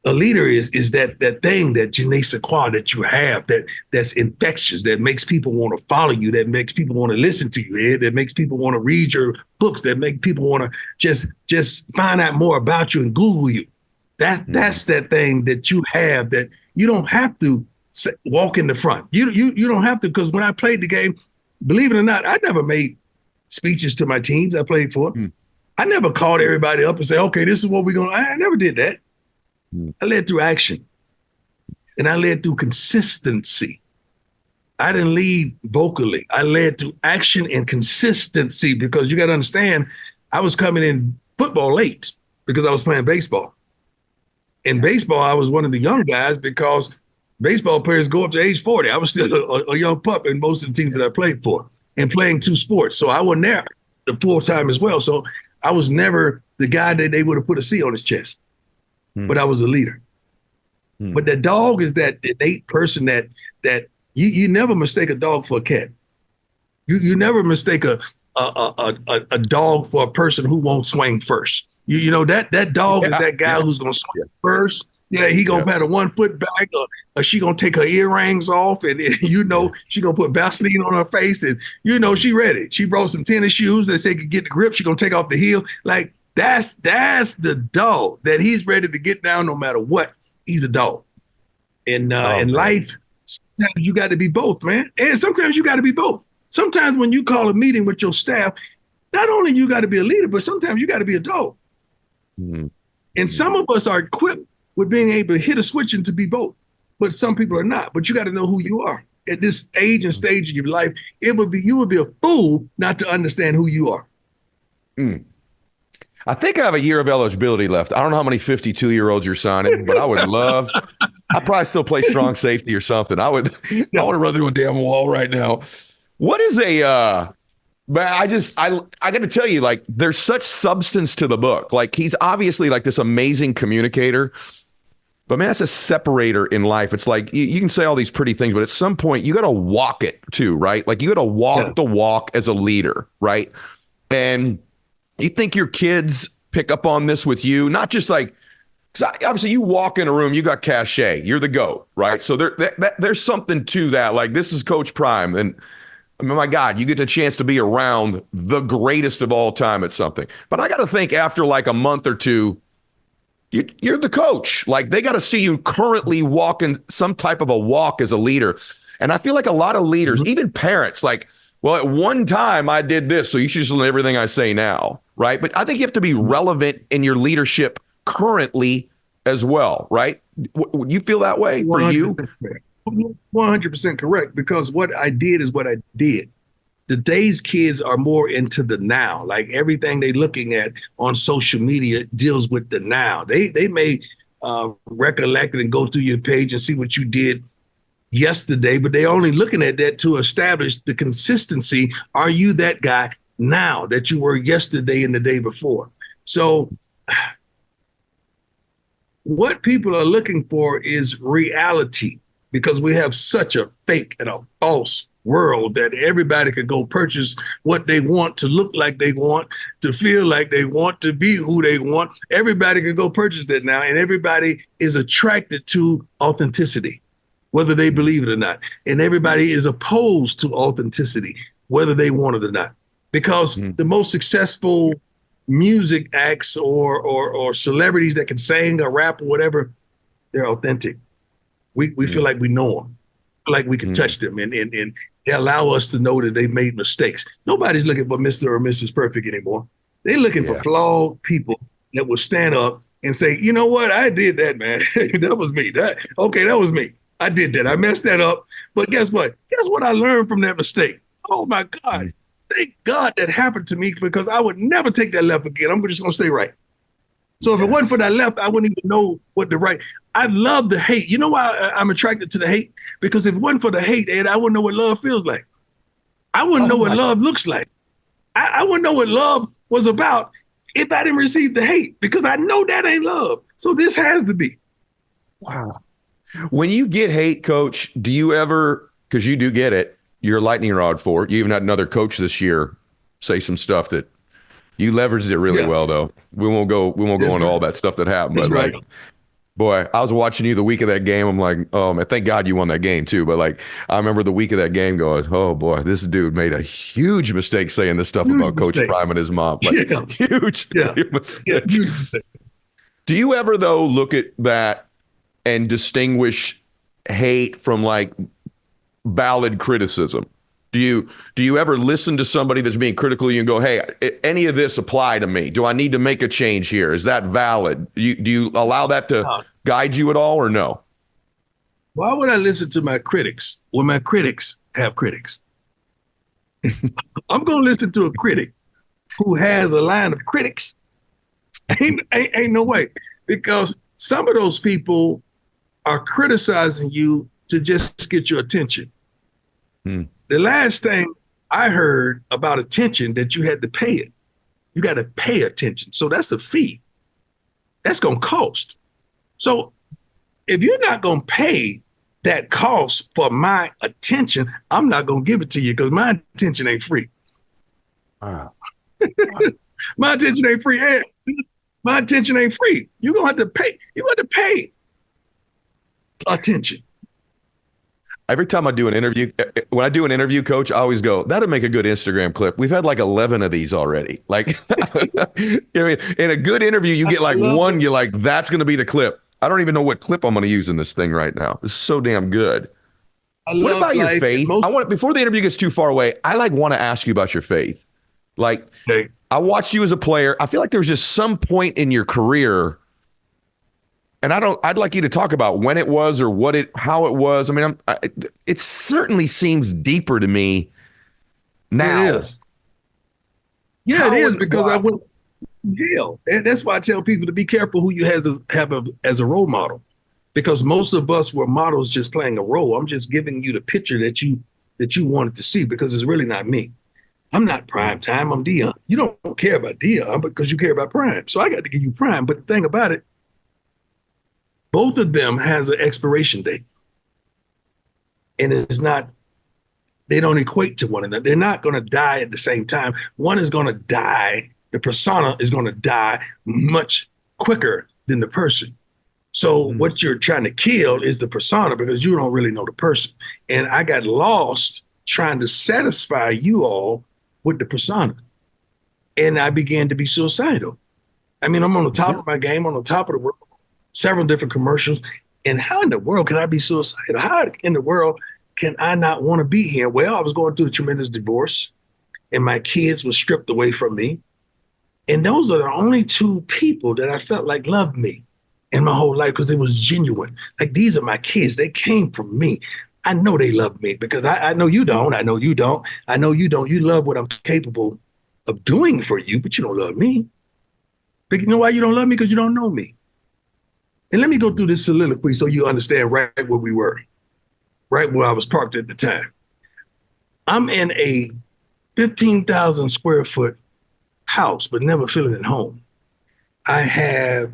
A leader is that thing, that je ne sais quoi that you have, that's infectious, that makes people want to follow you, that makes people want to listen to you, that makes people want to read your books, that make people want to just find out more about you and Google you. That's that thing that you have that you don't have to walk in the front. You don't have to, because when I played the game, believe it or not, I never made speeches to my teams I played for. I never called everybody up and say, okay, this is what we're going to, I never did that. I led through action and I led through consistency. I didn't lead vocally. I led through action and consistency, because you got to understand, I was coming in football late because I was playing baseball. In baseball, I was one of the young guys because baseball players go up to age 40. I was still a young pup in most of the teams that I played for and playing two sports. So I wasn't there the full time as well. So I was never the guy that they would have put a C on his chest, but I was a leader. But the dog is that innate person that you never mistake a dog for a cat. You never mistake a dog for a person who won't swing first. You know, that dog is that guy who's going to swing first. Yeah, he going to pat a 1 foot back, or she going to take her earrings off, and she going to put Vaseline on her face, and she ready. She brought some tennis shoes that they could get the grip. She going to take off the heel. Like, that's the dog that he's ready to get down no matter what. He's a dog. And in life, sometimes you got to be both, man. And sometimes you got to be both. Sometimes when you call a meeting with your staff, not only you got to be a leader, but sometimes you got to be a dog. And some of us are equipped with being able to hit a switch and to be both, but some people are not. But you got to know who you are at this age and stage of your life. You would be a fool not to understand who you are. I think I have a year of eligibility left. I don't know how many 52-year-olds you're signing, but I would love. I'd probably still play strong safety or something. I want to run through a damn wall right now. What is but I got to tell you, like, there's such substance to the book. Like, he's obviously like this amazing communicator, but man, that's a separator in life. It's like, you can say all these pretty things, but at some point you got to walk it too, right? Like, you got to walk the walk as a leader, right? And you think your kids pick up on this with you, not just like because obviously you walk in a room, you got cachet, you're the GOAT, right? So there's something to that. Like, this is Coach Prime. And I mean, my God, you get a chance to be around the greatest of all time at something. But I got to think after like a month or two, you're the coach. Like, they got to see you currently walking some type of a walk as a leader. And I feel like a lot of leaders, even parents, like, well, at one time I did this, so you should just learn everything I say now, right? But I think you have to be relevant in your leadership currently as well, right? Would you feel that way for you? 100% correct, because what I did is what I did. Today's kids are more into the now. Like, everything they're looking at on social media deals with the now. They may recollect and go through your page and see what you did yesterday, but they're only looking at that to establish the consistency. Are you that guy now that you were yesterday and the day before? So what people are looking for is reality, because we have such a fake and a false world that everybody could go purchase what they want, to look like they want, to feel like they want, to be who they want. Everybody can go purchase that now, and everybody is attracted to authenticity, whether they believe it or not. And everybody is opposed to authenticity, whether they want it or not. Because the most successful music acts or celebrities that can sing or rap or whatever, they're authentic. We feel like we know them, like we can touch them, and they allow us to know that they've made mistakes. Nobody's looking for Mr. or Mrs. Perfect anymore. They're looking for flawed people that will stand up and say, you know what, I did that, man. That was me. That was me. I did that. I messed that up. But guess what? Guess what I learned from that mistake? Oh, my God. Thank God that happened to me, because I would never take that left again. I'm just going to stay right. So if it wasn't for that left, I wouldn't even know what the right. I love the hate. You know why I'm attracted to the hate? Because if it wasn't for the hate, Ed, I wouldn't know what love feels like. I wouldn't know what love looks like. I wouldn't know what love was about if I didn't receive the hate, because I know that ain't love. So this has to be. Wow. When you get hate, Coach, do you ever, because you do get it, you're a lightning rod for it. You even had another coach this year say some stuff that you leveraged it really well, though. We won't go into all that stuff that happened, but like, boy, I was watching you the week of that game. I'm like, oh man, thank God you won that game too. But like, I remember the week of that game going, oh boy, this dude made a huge mistake saying this stuff about Coach Prime and his mom. Like, huge mistake. Do you ever though look at that and distinguish hate from like valid criticism? Do you ever listen to somebody that's being critical of you and go, hey, any of this apply to me? Do I need to make a change here? Is that valid? Do you allow that to guide you at all, or no? Why would I listen to my critics when my critics have critics? I'm going to listen to a critic who has a line of critics. Ain't no way. Because some of those people are criticizing you to just get your attention. The last thing I heard about attention, that you had to pay it. You got to pay attention. So that's a fee. That's going to cost. So if you're not going to pay that cost for my attention, I'm not going to give it to you, because my attention ain't free. My attention ain't free. Ed. My attention ain't free. You're going to have to pay. You got to pay attention. Every time I do an interview, when I do an interview, Coach, I always go, that'd make a good Instagram clip. We've had like 11 of these already. Like, I mean, in a good interview, you get like one, you're like, that's going to be the clip. I don't even know what clip I'm going to use in this thing right now. It's so damn good. What about your faith? Before the interview gets too far away, I want to ask you about your faith. Like, I watched you as a player. I feel like there was just some point in your career, and I'd like you to talk about when it was or how it was. I mean, it certainly seems deeper to me now. It is. Yeah, it is, because I went to jail. And that's why I tell people to be careful who you have as a role model, because most of us were models just playing a role. I'm just giving you the picture that you wanted to see, because it's really not me. I'm not Prime Time. I'm Deion. You don't care about Deion because you care about Prime. So I got to give you Prime. But the thing about it, both of them has an expiration date. And it's not, they don't equate to one another. They're not going to die at the same time. One is going to die, the persona is going to die much quicker than the person. So what you're trying to kill is the persona because you don't really know the person. And I got lost trying to satisfy you all with the persona. And I began to be suicidal. I mean, I'm on the top of my game, on the top of the world, several different commercials. And how in the world can I be suicidal? How in the world can I not want to be here? Well, I was going through a tremendous divorce and my kids were stripped away from me. And those are the only two people that I felt like loved me in my whole life because it was genuine. Like, these are my kids. They came from me. I know they love me because I know you don't. I know you don't. I know you don't. You love what I'm capable of doing for you, but you don't love me. But you know why you don't love me? Because you don't know me. And let me go through this soliloquy so you understand right where we were, right where I was parked at the time. I'm in a 15,000 square foot house, but never feeling at home. I have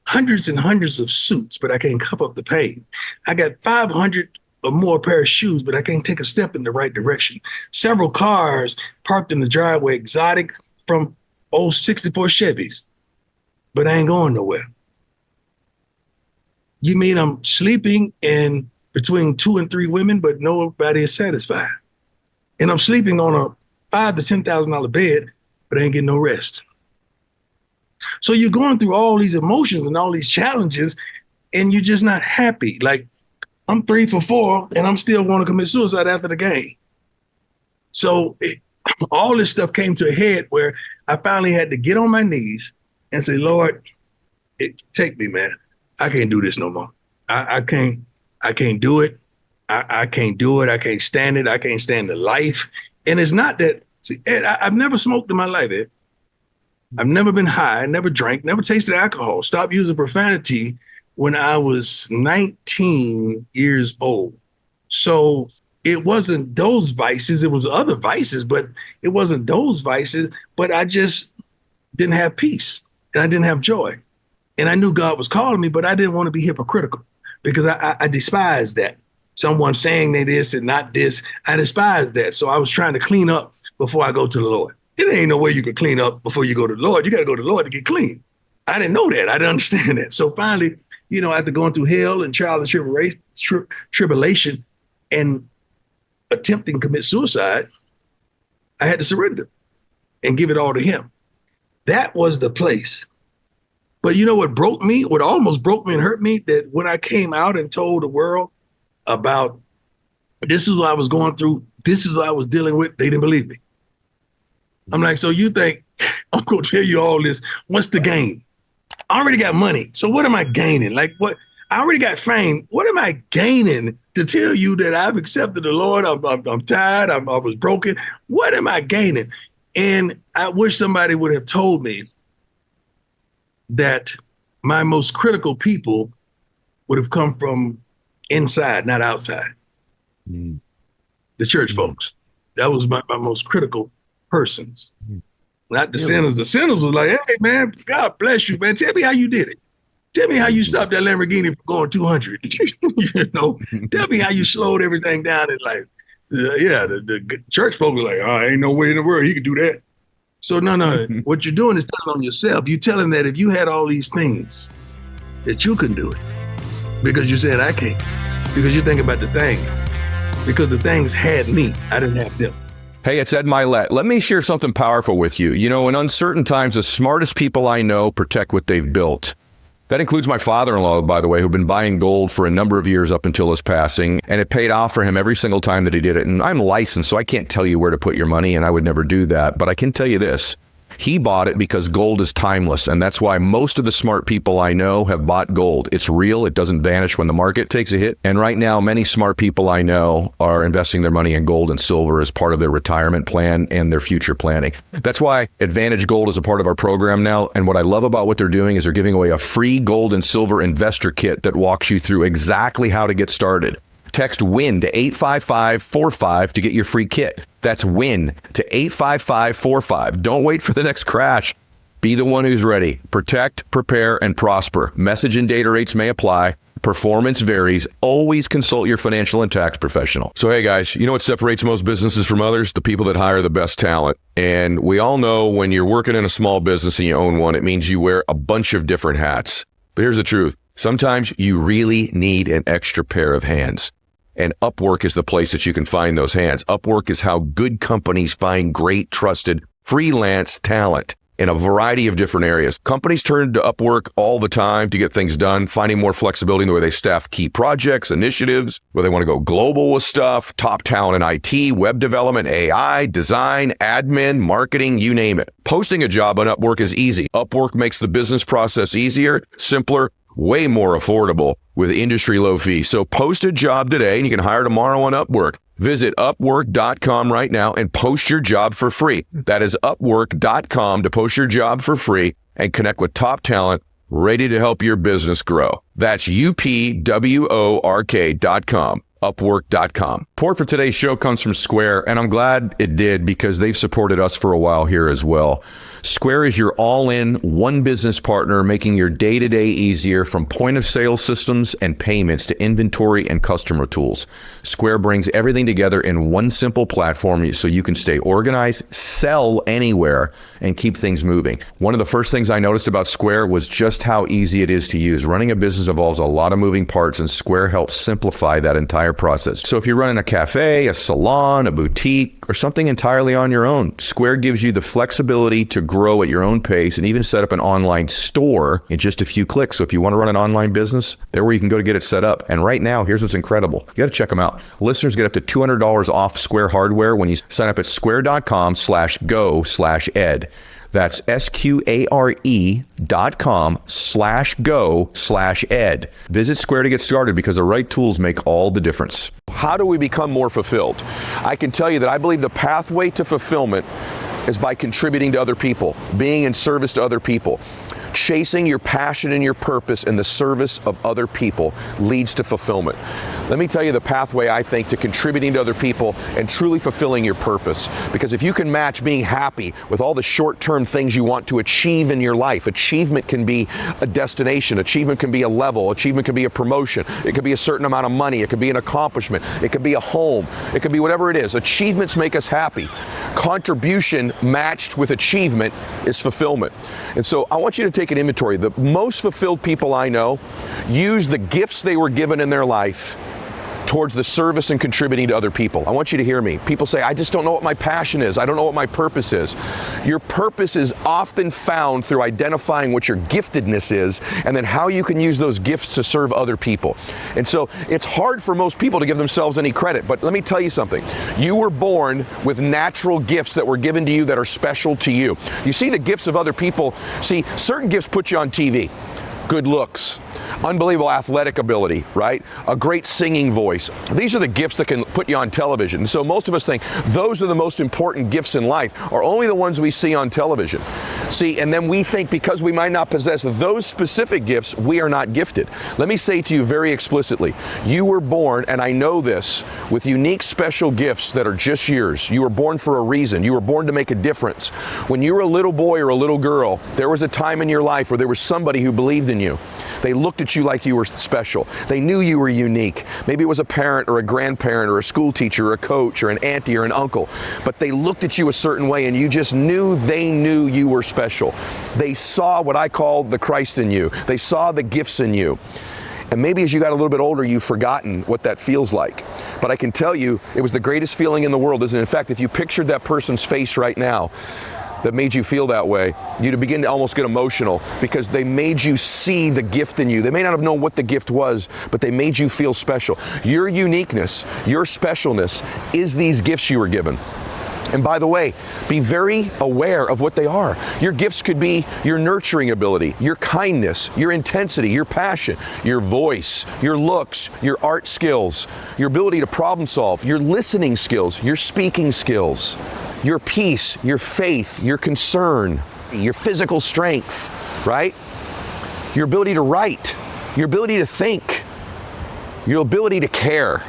hundreds and hundreds of suits, but I can't cover up the pain. I got 500 or more pair of shoes, but I can't take a step in the right direction. Several cars parked in the driveway, exotic from old 64 Chevys, but I ain't going nowhere. You mean I'm sleeping in between 2 and 3 women, but nobody is satisfied. And I'm sleeping on a $5,000 to $10,000 bed, but I ain't getting no rest. So you're going through all these emotions and all these challenges, and you're just not happy. Like, I'm 3 for 4, and I'm still want to commit suicide after the game. So all this stuff came to a head where I finally had to get on my knees and say, Lord, take me, man. I can't do this no more. I can't do it. I can't do it. I can't stand it. I can't stand the life. And it's not that, see, Ed, I've never smoked in my life, Ed. I've never been high, never drank, never tasted alcohol, stopped using profanity when I was 19 years old. So it wasn't those vices, it was other vices, but it wasn't those vices, but I just didn't have peace and I didn't have joy. And I knew God was calling me, but I didn't want to be hypocritical because I despised that. Someone saying they this and not this, I despised that. So I was trying to clean up before I go to the Lord. It ain't no way you could clean up before you go to the Lord. You got to go to the Lord to get clean. I didn't know that. I didn't understand that. So finally, you know, after going through hell and trial and tribulation and attempting to commit suicide, I had to surrender and give it all to him. That was the place. But you know what broke me, what almost broke me and hurt me, that when I came out and told the world about this is what I was going through, this is what I was dealing with, they didn't believe me. I'm like, so you think I'm going to tell you all this? What's the gain? I already got money. So what am I gaining? Like, what? I already got fame. What am I gaining to tell you that I've accepted the Lord? I'm tired. I was broken. What am I gaining? And I wish somebody would have told me that my most critical people would have come from inside, not outside. The church folks. That was my most critical persons, not the sinners. The sinners was like, hey, man, God bless you, man. Tell me how you did it. Tell me how you stopped that Lamborghini from going 200. You know, tell me how you slowed everything down. And like, the church folks were like, oh, ain't no way in the world he could do that. So no, what you're doing is telling on yourself. You're telling that if you had all these things, that you can do it. Because you said I can't. Because you think about the things. Because the things had me. I didn't have them. Hey, it's Ed Mylett. Let me share something powerful with you. You know, in uncertain times, the smartest people I know protect what they've built. That includes my father-in-law, by the way, who'd been buying gold for a number of years up until his passing, and it paid off for him every single time that he did it. And I'm licensed, so I can't tell you where to put your money, and I would never do that. But I can tell you this. He bought it because gold is timeless, and that's why most of the smart people I know have bought gold. It's real. It doesn't vanish when the market takes a hit. And right now, many smart people I know are investing their money in gold and silver as part of their retirement plan and their future planning. That's why Advantage Gold is a part of our program now. And what I love about what they're doing is they're giving away a free gold and silver investor kit that walks you through exactly how to get started. Text WIN to 85545 to get your free kit. That's WIN to 85545. Don't wait for the next crash. Be the one who's ready. Protect, prepare, and prosper. Message and data rates may apply. Performance varies. Always consult your financial and tax professional. So, hey guys, you know what separates most businesses from others? The people that hire the best talent. And we all know when you're working in a small business and you own one, it means you wear a bunch of different hats. But here's the truth. Sometimes you really need an extra pair of hands. And Upwork is the place that you can find those hands. Upwork is how good companies find great, trusted, freelance talent in a variety of different areas. Companies turn to Upwork all the time to get things done, finding more flexibility in the way they staff key projects, initiatives, where they want to go global with stuff, top talent in IT, web development, AI, design, admin, marketing, you name it. Posting a job on Upwork is easy. Upwork makes the business process easier, simpler, way more affordable with industry low fees. So post a job today and you can hire tomorrow on Upwork. Visit Upwork.com right now and post your job for free. That is Upwork.com to post your job for free and connect with top talent ready to help your business grow. That's UPWORK.com. Upwork.com. Support for today's show comes from Square, and I'm glad it did because they've supported us for a while here as well. Square is your all-in one business partner, making your day-to-day easier from point-of-sale systems and payments to inventory and customer tools. Square brings everything together in one simple platform so you can stay organized, sell anywhere, and keep things moving. One of the first things I noticed about Square was just how easy it is to use. Running a business involves a lot of moving parts, and Square helps simplify that entire process. So if you're running a cafe, a salon, a boutique, or something entirely on your own, Square gives you the flexibility to grow at your own pace and even set up an online store in just a few clicks. So if you want to run an online business, they're where you can go to get it set up. And right now, here's what's incredible. You got to check them out. Listeners get up to $200 off Square hardware when you sign up at square.com/go/ed. That's SQARE.com/go/ed. Visit Square to get started because the right tools make all the difference. How do we become more fulfilled? I can tell you that I believe the pathway to fulfillment is by contributing to other people, being in service to other people. Chasing your passion and your purpose in the service of other people leads to fulfillment. Let me tell you the pathway, I think, to contributing to other people and truly fulfilling your purpose. Because if you can match being happy with all the short-term things you want to achieve in your life, achievement can be a destination, achievement can be a level, achievement can be a promotion, it could be a certain amount of money, it could be an accomplishment, it could be a home, it could be whatever it is. Achievements make us happy. Contribution matched with achievement is fulfillment. And so I want you to take an inventory. The most fulfilled people I know use the gifts they were given in their life towards the service and contributing to other people. I want you to hear me. People say, I just don't know what my passion is. I don't know what my purpose is. Your purpose is often found through identifying what your giftedness is and then how you can use those gifts to serve other people. And so it's hard for most people to give themselves any credit, but let me tell you something. You were born with natural gifts that were given to you that are special to you. You see the gifts of other people. See, certain gifts put you on TV. Good looks, unbelievable athletic ability, right? A great singing voice. These are the gifts that can put you on television. And so most of us think those are the most important gifts in life, are only the ones we see on television. See, and then we think because we might not possess those specific gifts, we are not gifted. Let me say to you very explicitly, you were born, and I know this, with unique special gifts that are just yours. You were born for a reason. You were born to make a difference. When you were a little boy or a little girl, there was a time in your life where there was somebody who believed in you. They looked at you like you were special. They knew you were unique. Maybe it was a parent or a grandparent or a school teacher or a coach or an auntie or an uncle, but they looked at you a certain way and you just knew they knew you were special. They saw what I call the Christ in you. They saw the gifts in you. And maybe as you got a little bit older, you've forgotten what that feels like. But I can tell you, it was the greatest feeling in the world, isn't it? In fact, if you pictured that person's face right now, that made you feel that way, you'd begin to almost get emotional because they made you see the gift in you. They may not have known what the gift was, but they made you feel special. Your uniqueness, your specialness is these gifts you were given. And by the way, be very aware of what they are. Your gifts could be your nurturing ability, your kindness, your intensity, your passion, your voice, your looks, your art skills, your ability to problem solve, your listening skills, your speaking skills, your peace, your faith, your concern, your physical strength, right? Your ability to write, your ability to think, your ability to care,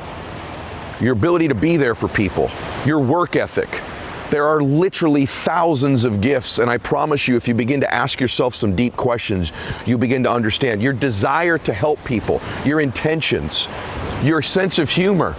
your ability to be there for people, your work ethic. There are literally thousands of gifts, and I promise you, if you begin to ask yourself some deep questions, you begin to understand your desire to help people, your intentions, your sense of humor,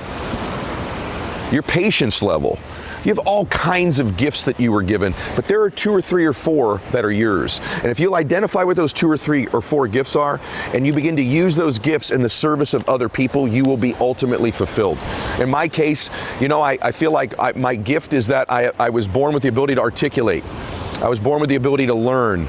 your patience level, You have all kinds of gifts that you were given, but there are 2 or 3 or 4 that are yours. And if you'll identify what those 2 or 3 or 4 gifts are, and you begin to use those gifts in the service of other people, you will be ultimately fulfilled. In my case, you know, I feel like my gift is that I was born with the ability to articulate. I was born with the ability to learn.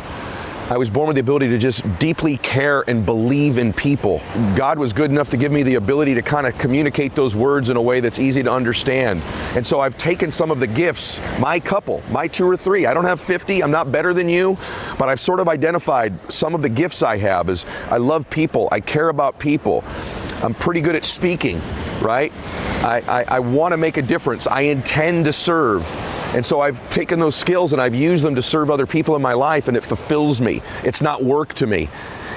I was born with the ability to just deeply care and believe in people. God was good enough to give me the ability to kind of communicate those words in a way that's easy to understand. And so I've taken some of the gifts, my 2 or 3. I don't have 50, I'm not better than you, but I've sort of identified some of the gifts I have is I love people, I care about people. I'm pretty good at speaking, right? I want to make a difference. I intend to serve. And so I've taken those skills and I've used them to serve other people in my life, and it fulfills me. It's not work to me.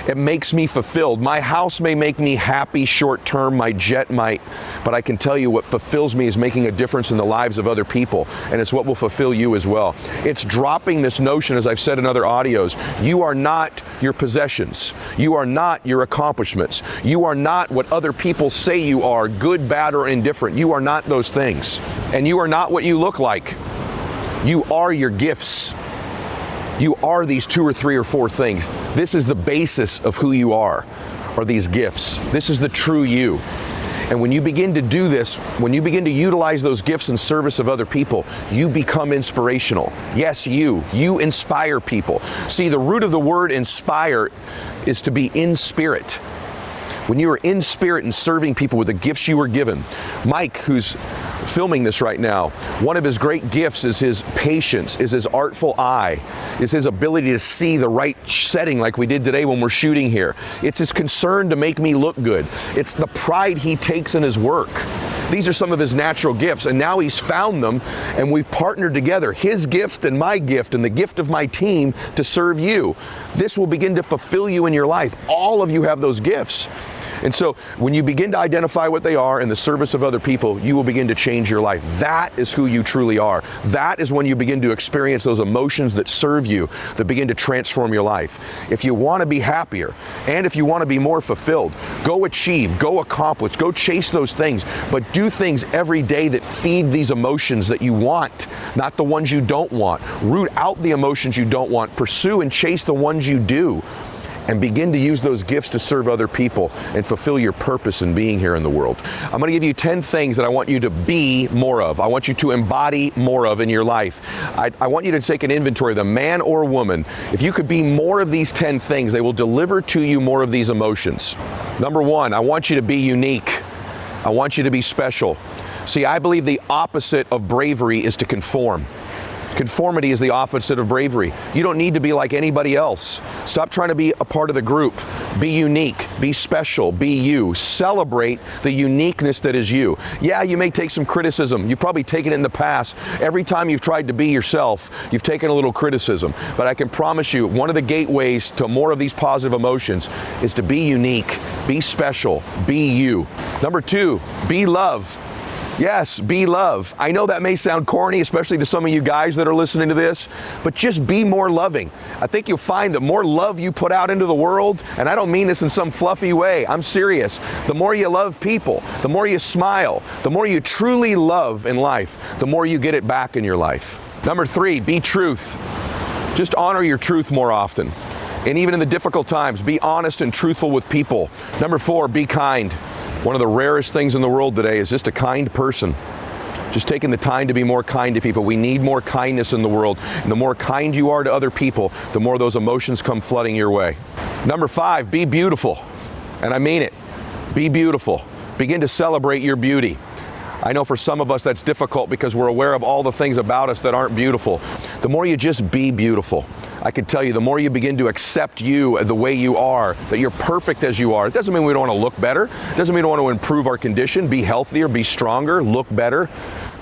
It makes me fulfilled. My house may make me happy short term, my jet might, but I can tell you what fulfills me is making a difference in the lives of other people, and it's what will fulfill you as well. It's dropping this notion, as I've said in other audios, you are not your possessions. You are not your accomplishments. You are not what other people say you are, good, bad, or indifferent. You are not those things. And you are not what you look like. You are your gifts. You are these 2 or 3 or 4 things. This is the basis of who you are these gifts. This is the true you. And when you begin to do this, when you begin to utilize those gifts in service of other people, you become inspirational. Yes, you inspire people. See, the root of the word inspire is to be in spirit. When you are in spirit and serving people with the gifts you were given, Mike, who's filming this right now, one of his great gifts is his patience, is his artful eye, is his ability to see the right setting like we did today when we're shooting here. It's his concern to make me look good. It's the pride he takes in his work. These are some of his natural gifts, and now he's found them, and we've partnered together, his gift and my gift and the gift of my team to serve you. This will begin to fulfill you in your life. All of you have those gifts. And so when you begin to identify what they are in the service of other people, you will begin to change your life. That is who you truly are. That is when you begin to experience those emotions that serve you, that begin to transform your life. If you want to be happier, and if you want to be more fulfilled, go achieve, go accomplish, go chase those things, but do things every day that feed these emotions that you want, not the ones you don't want. Root out the emotions you don't want. Pursue and chase the ones you do. And begin to use those gifts to serve other people and fulfill your purpose in being here in the world. I'm going to give you 10 things that I want you to be more of. I want you to embody more of in your life. I want you to take an inventory, the man or woman. If you could be more of these 10 things, they will deliver to you more of these emotions. Number 1, I want you to be unique. I want you to be special. See, I believe the opposite of bravery is to conform. Conformity is the opposite of bravery. You don't need to be like anybody else. Stop trying to be a part of the group. Be unique, be special, be you. Celebrate the uniqueness that is you. Yeah, you may take some criticism. You've probably taken it in the past. Every time you've tried to be yourself, you've taken a little criticism. But I can promise you, one of the gateways to more of these positive emotions is to be unique, be special, be you. Number 2, be love. Yes, be love. I know that may sound corny, especially to some of you guys that are listening to this, but just be more loving. I think you'll find the more love you put out into the world, and I don't mean this in some fluffy way, I'm serious. The more you love people, the more you smile, the more you truly love in life, the more you get it back in your life. Number 3, be truth. Just honor your truth more often. And even in the difficult times, be honest and truthful with people. Number 4, be kind. One of the rarest things in the world today is just a kind person. Just taking the time to be more kind to people. We need more kindness in the world. And the more kind you are to other people, the more those emotions come flooding your way. Number 5, be beautiful. And I mean it. Be beautiful. Begin to celebrate your beauty. I know for some of us that's difficult because we're aware of all the things about us that aren't beautiful. The more you just be beautiful, I can tell you, the more you begin to accept you the way you are, that you're perfect as you are. It doesn't mean we don't want to look better. It doesn't mean we don't want to improve our condition, be healthier, be stronger, look better.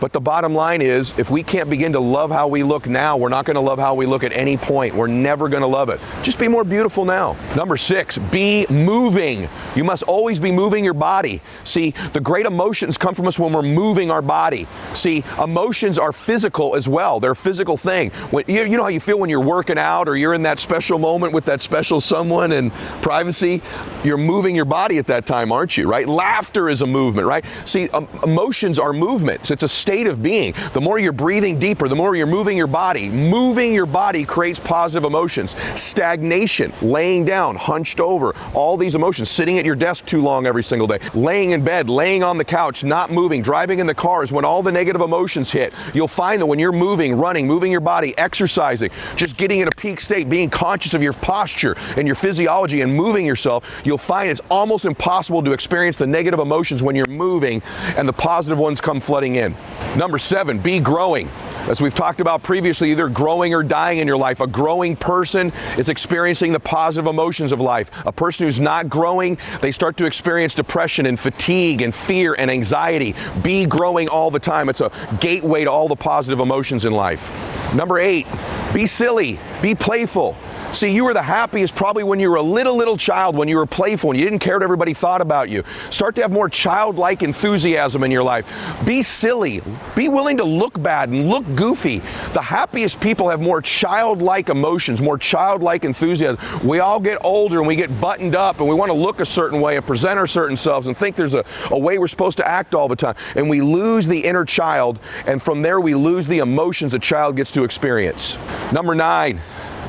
But the bottom line is, if we can't begin to love how we look now, we're not going to love how we look at any point. We're never going to love it. Just be more beautiful now. Number 6, be moving. You must always be moving your body. See, the great emotions come from us when we're moving our body. See, emotions are physical as well. They're a physical thing. When, you know how you feel when you're working out or you're in that special moment with that special someone in privacy? You're moving your body at that time, aren't you, right? Laughter is a movement, right? See, emotions are movements. It's a state of being. The more you're breathing deeper, the more you're moving your body. Moving your body creates positive emotions. Stagnation, laying down, hunched over, all these emotions, sitting at your desk too long every single day, laying in bed, laying on the couch, not moving, driving in the car is when all the negative emotions hit. You'll find that when you're moving, running, moving your body, exercising, just getting in a peak state, being conscious of your posture and your physiology and moving yourself, you'll find it's almost impossible to experience the negative emotions when you're moving and the positive ones come flooding in. Number 7, be growing. As we've talked about previously, either growing or dying in your life. A growing person is experiencing the positive emotions of life. A person who's not growing, they start to experience depression and fatigue and fear and anxiety. Be growing all the time. It's a gateway to all the positive emotions in life. Number 8, be silly, be playful. See, you were the happiest probably when you were a little child, when you were playful and you didn't care what everybody thought about you. Start to have more childlike enthusiasm in your life. Be silly. Be willing to look bad and look goofy. The happiest people have more childlike emotions, more childlike enthusiasm. We all get older and we get buttoned up and we want to look a certain way and present our certain selves and think there's a way we're supposed to act all the time. And we lose the inner child, and from there we lose the emotions a child gets to experience. Number 9.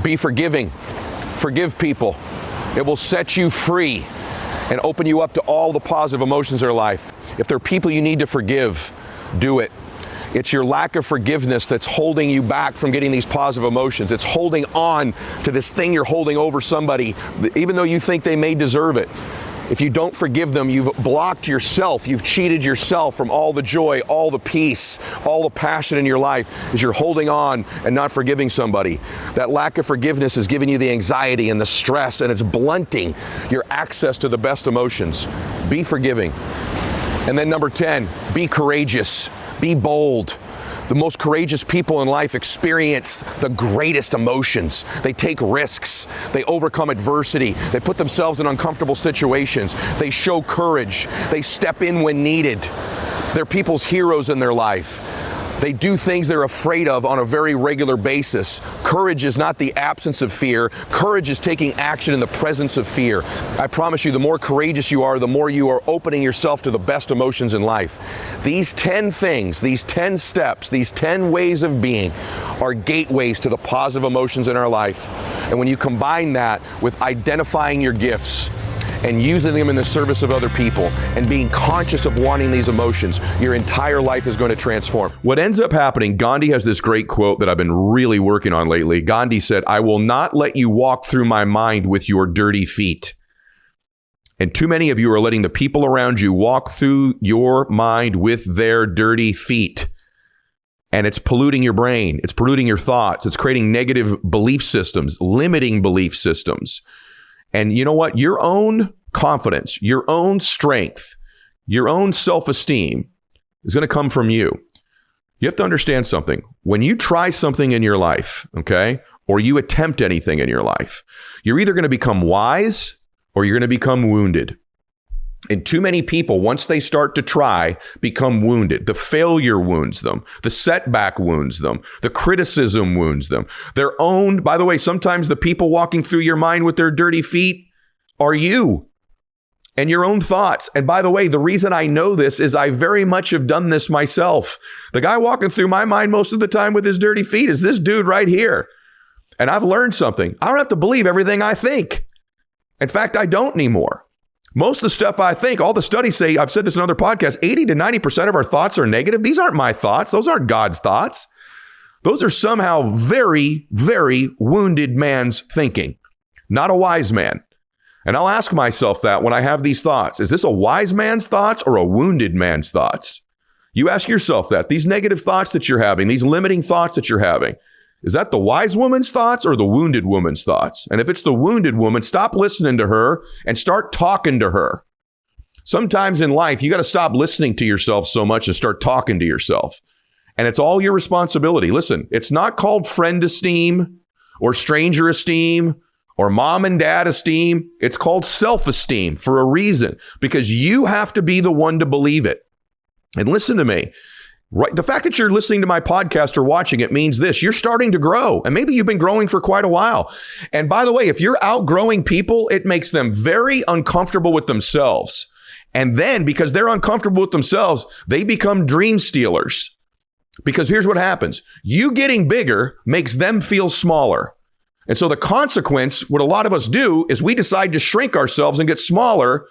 Be forgiving. Forgive people. It will set you free and open you up to all the positive emotions in their life. If there are people you need to forgive, do it. It's your lack of forgiveness that's holding you back from getting these positive emotions. It's holding on to this thing you're holding over somebody, even though you think they may deserve it. If you don't forgive them, you've blocked yourself. You've cheated yourself from all the joy, all the peace, all the passion in your life as you're holding on and not forgiving somebody. That lack of forgiveness is giving you the anxiety and the stress, and it's blunting your access to the best emotions. Be forgiving. And then number 10, be courageous. Be bold. The most courageous people in life experience the greatest emotions. They take risks. They overcome adversity. They put themselves in uncomfortable situations. They show courage. They step in when needed. They're people's heroes in their life. They do things they're afraid of on a very regular basis. Courage is not the absence of fear. Courage is taking action in the presence of fear. I promise you, the more courageous you are, the more you are opening yourself to the best emotions in life. These 10 things, these 10 steps, these 10 ways of being are gateways to the positive emotions in our life. And when you combine that with identifying your gifts and using them in the service of other people and being conscious of wanting these emotions, your entire life is going to transform. What ends up happening, Gandhi has this great quote that I've been really working on lately. Gandhi said, "I will not let you walk through my mind with your dirty feet." And too many of you are letting the people around you walk through your mind with their dirty feet. And it's polluting your brain. It's polluting your thoughts. It's creating negative belief systems, limiting belief systems. And you know what? Your own confidence, your own strength, your own self-esteem is going to come from you. You have to understand something. When you try something in your life, okay, or you attempt anything in your life, you're either going to become wise or you're going to become wounded. And too many people, once they start to try, become wounded. The failure wounds them. The setback wounds them. The criticism wounds them. Their own, by the way, sometimes the people walking through your mind with their dirty feet are you and your own thoughts. And by the way, the reason I know this is I very much have done this myself. The guy walking through my mind most of the time with his dirty feet is this dude right here. And I've learned something. I don't have to believe everything I think. In fact, I don't anymore. Most of the stuff I think, all the studies say, I've said this in other podcasts, 80 to 90% of our thoughts are negative. These aren't my thoughts. Those aren't God's thoughts. Those are somehow very, very wounded man's thinking, not a wise man. And I'll ask myself that when I have these thoughts. Is this a wise man's thoughts or a wounded man's thoughts? You ask yourself that. These negative thoughts that you're having, these limiting thoughts that you're having, is that the wise woman's thoughts or the wounded woman's thoughts? And if it's the wounded woman, stop listening to her and start talking to her. Sometimes in life, you got to stop listening to yourself so much and start talking to yourself. And it's all your responsibility. Listen, it's not called friend esteem or stranger esteem or mom and dad esteem. It's called self-esteem for a reason, because you have to be the one to believe it. And listen to me. Right. The fact that you're listening to my podcast or watching it means this: you're starting to grow, and maybe you've been growing for quite a while. And by the way, if you're outgrowing people, it makes them very uncomfortable with themselves. And then because they're uncomfortable with themselves, they become dream stealers. Because here's what happens. You getting bigger makes them feel smaller. And so the consequence, what a lot of us do, is we decide to shrink ourselves and get smaller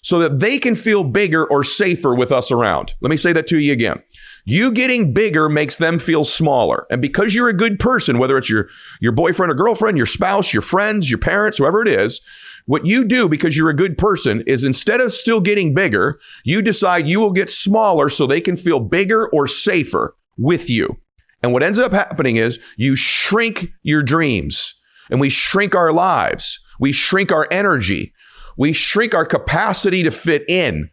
so that they can feel bigger or safer with us around. Let me say that to you again. You getting bigger makes them feel smaller. And because you're a good person, whether it's your boyfriend or girlfriend, your spouse, your friends, your parents, whoever it is, what you do because you're a good person is instead of still getting bigger, you decide you will get smaller so they can feel bigger or safer with you. And what ends up happening is you shrink your dreams and we shrink our lives. We shrink our energy. We shrink our capacity to fit in.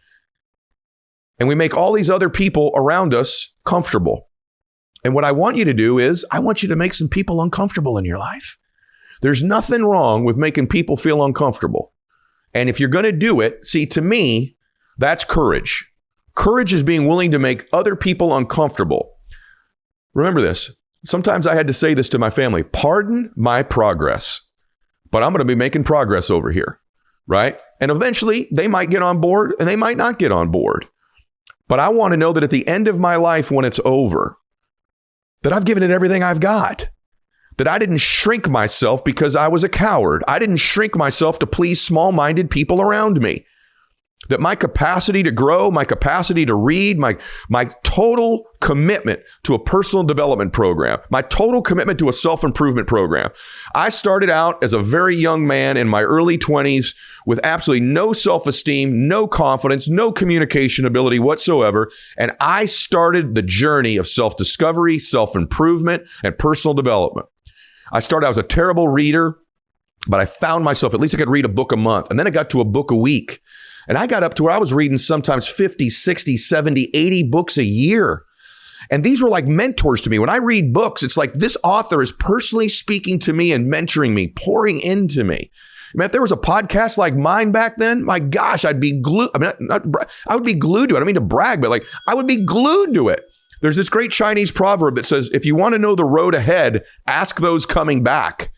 And we make all these other people around us comfortable. And what I want you to do is I want you to make some people uncomfortable in your life. There's nothing wrong with making people feel uncomfortable. And if you're going to do it, see, to me, that's courage. Courage is being willing to make other people uncomfortable. Remember this. Sometimes I had to say this to my family, pardon my progress, but I'm going to be making progress over here, right? And eventually they might get on board and they might not get on board. But I want to know that at the end of my life, when it's over, that I've given it everything I've got, that I didn't shrink myself because I was a coward. I didn't shrink myself to please small-minded people around me. That my capacity to grow, my capacity to read, my total commitment to a personal development program, my total commitment to a self-improvement program. I started out as a very young man in my early 20s with absolutely no self-esteem, no confidence, no communication ability whatsoever. And I started the journey of self-discovery, self-improvement, and personal development. I started out as a terrible reader, but I found myself, at least I could read a book a month. And then I got to a book a week. And I got up to where I was reading sometimes 50, 60, 70, 80 books a year. And these were like mentors to me. When I read books, it's like this author is personally speaking to me and mentoring me, pouring into me. I mean, if there was a podcast like mine back then, my gosh, I'd be glued. I mean, I would be glued to it. I don't mean to brag, but like I would be glued to it. There's this great Chinese proverb that says, if you want to know the road ahead, ask those coming back.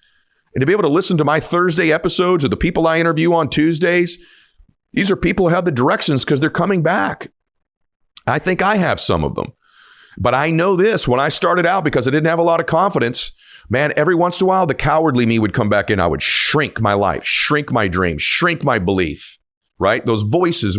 And to be able to listen to my Thursday episodes or the people I interview on Tuesdays, these are people who have the directions because they're coming back. I think I have some of them. But I know this, when I started out, because I didn't have a lot of confidence, man, every once in a while, the cowardly me would come back in. I would shrink my life, shrink my dreams, shrink my belief, right? Those voices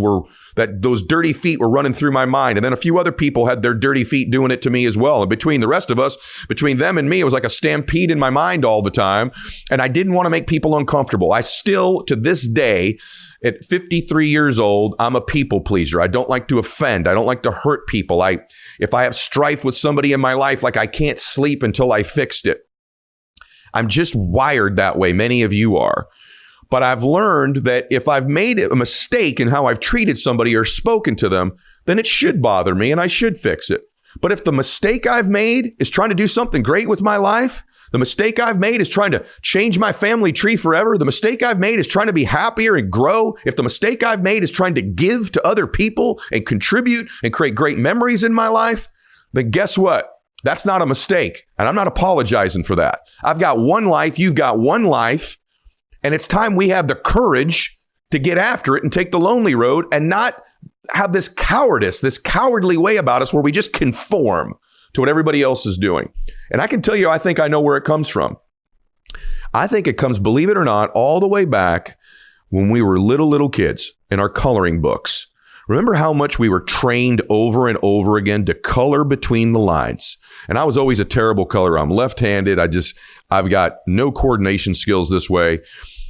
those dirty feet were running through my mind. And then a few other people had their dirty feet doing it to me as well. And between the rest of us, between them and me, it was like a stampede in my mind all the time. And I didn't want to make people uncomfortable. I still, to this day, at 53 years old, I'm a people pleaser. I don't like to offend. I don't like to hurt people. If I have strife with somebody in my life, like I can't sleep until I fixed it. I'm just wired that way. Many of you are. But I've learned that if I've made a mistake in how I've treated somebody or spoken to them, then it should bother me and I should fix it. But if the mistake I've made is trying to do something great with my life, the mistake I've made is trying to change my family tree forever, the mistake I've made is trying to be happier and grow, if the mistake I've made is trying to give to other people and contribute and create great memories in my life, then guess what? That's not a mistake. And I'm not apologizing for that. I've got one life, you've got one life. And it's time we have the courage to get after it and take the lonely road and not have this cowardice, this cowardly way about us where we just conform to what everybody else is doing. And I can tell you, I think I know where it comes from. I think it comes, believe it or not, all the way back when we were little kids in our coloring books. Remember how much we were trained over and over again to color between the lines. And I was always a terrible colorer. I'm left-handed. I've got no coordination skills this way.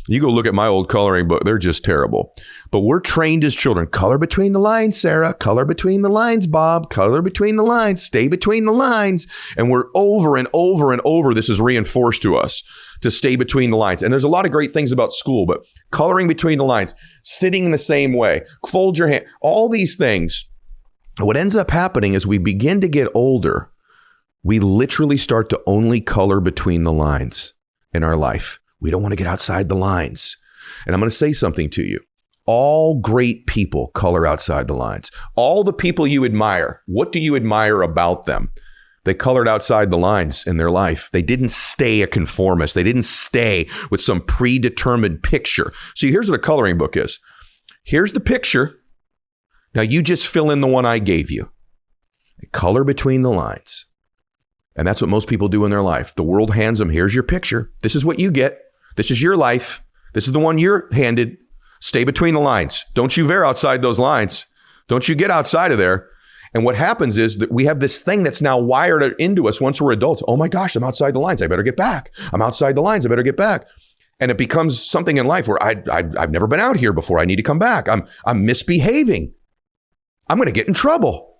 You go look at my old coloring book, they're just terrible. But we're trained as children. Color between the lines, Sarah. Color between the lines, Bob. Color between the lines. Stay between the lines. And we're over and over and over, this is reinforced to us to stay between the lines. And there's a lot of great things about school, but coloring between the lines, sitting in the same way, fold your hand, all these things. What ends up happening is we begin to get older. We literally start to only color between the lines in our life. We don't want to get outside the lines. And I'm going to say something to you. All great people color outside the lines. All the people you admire, what do you admire about them? They colored outside the lines in their life. They didn't stay a conformist. They didn't stay with some predetermined picture. See, here's what a coloring book is. Here's the picture. Now you just fill in the one I gave you. Color between the lines. And that's what most people do in their life. The world hands them, here's your picture. This is what you get. This is your life. This is the one you're handed. Stay between the lines. Don't you veer outside those lines. Don't you get outside of there. And what happens is that we have this thing that's now wired into us once we're adults. Oh my gosh, I'm outside the lines. I better get back. I'm outside the lines. I better get back. And it becomes something in life where I've never been out here before. I need to come back. I'm misbehaving. I'm going to get in trouble.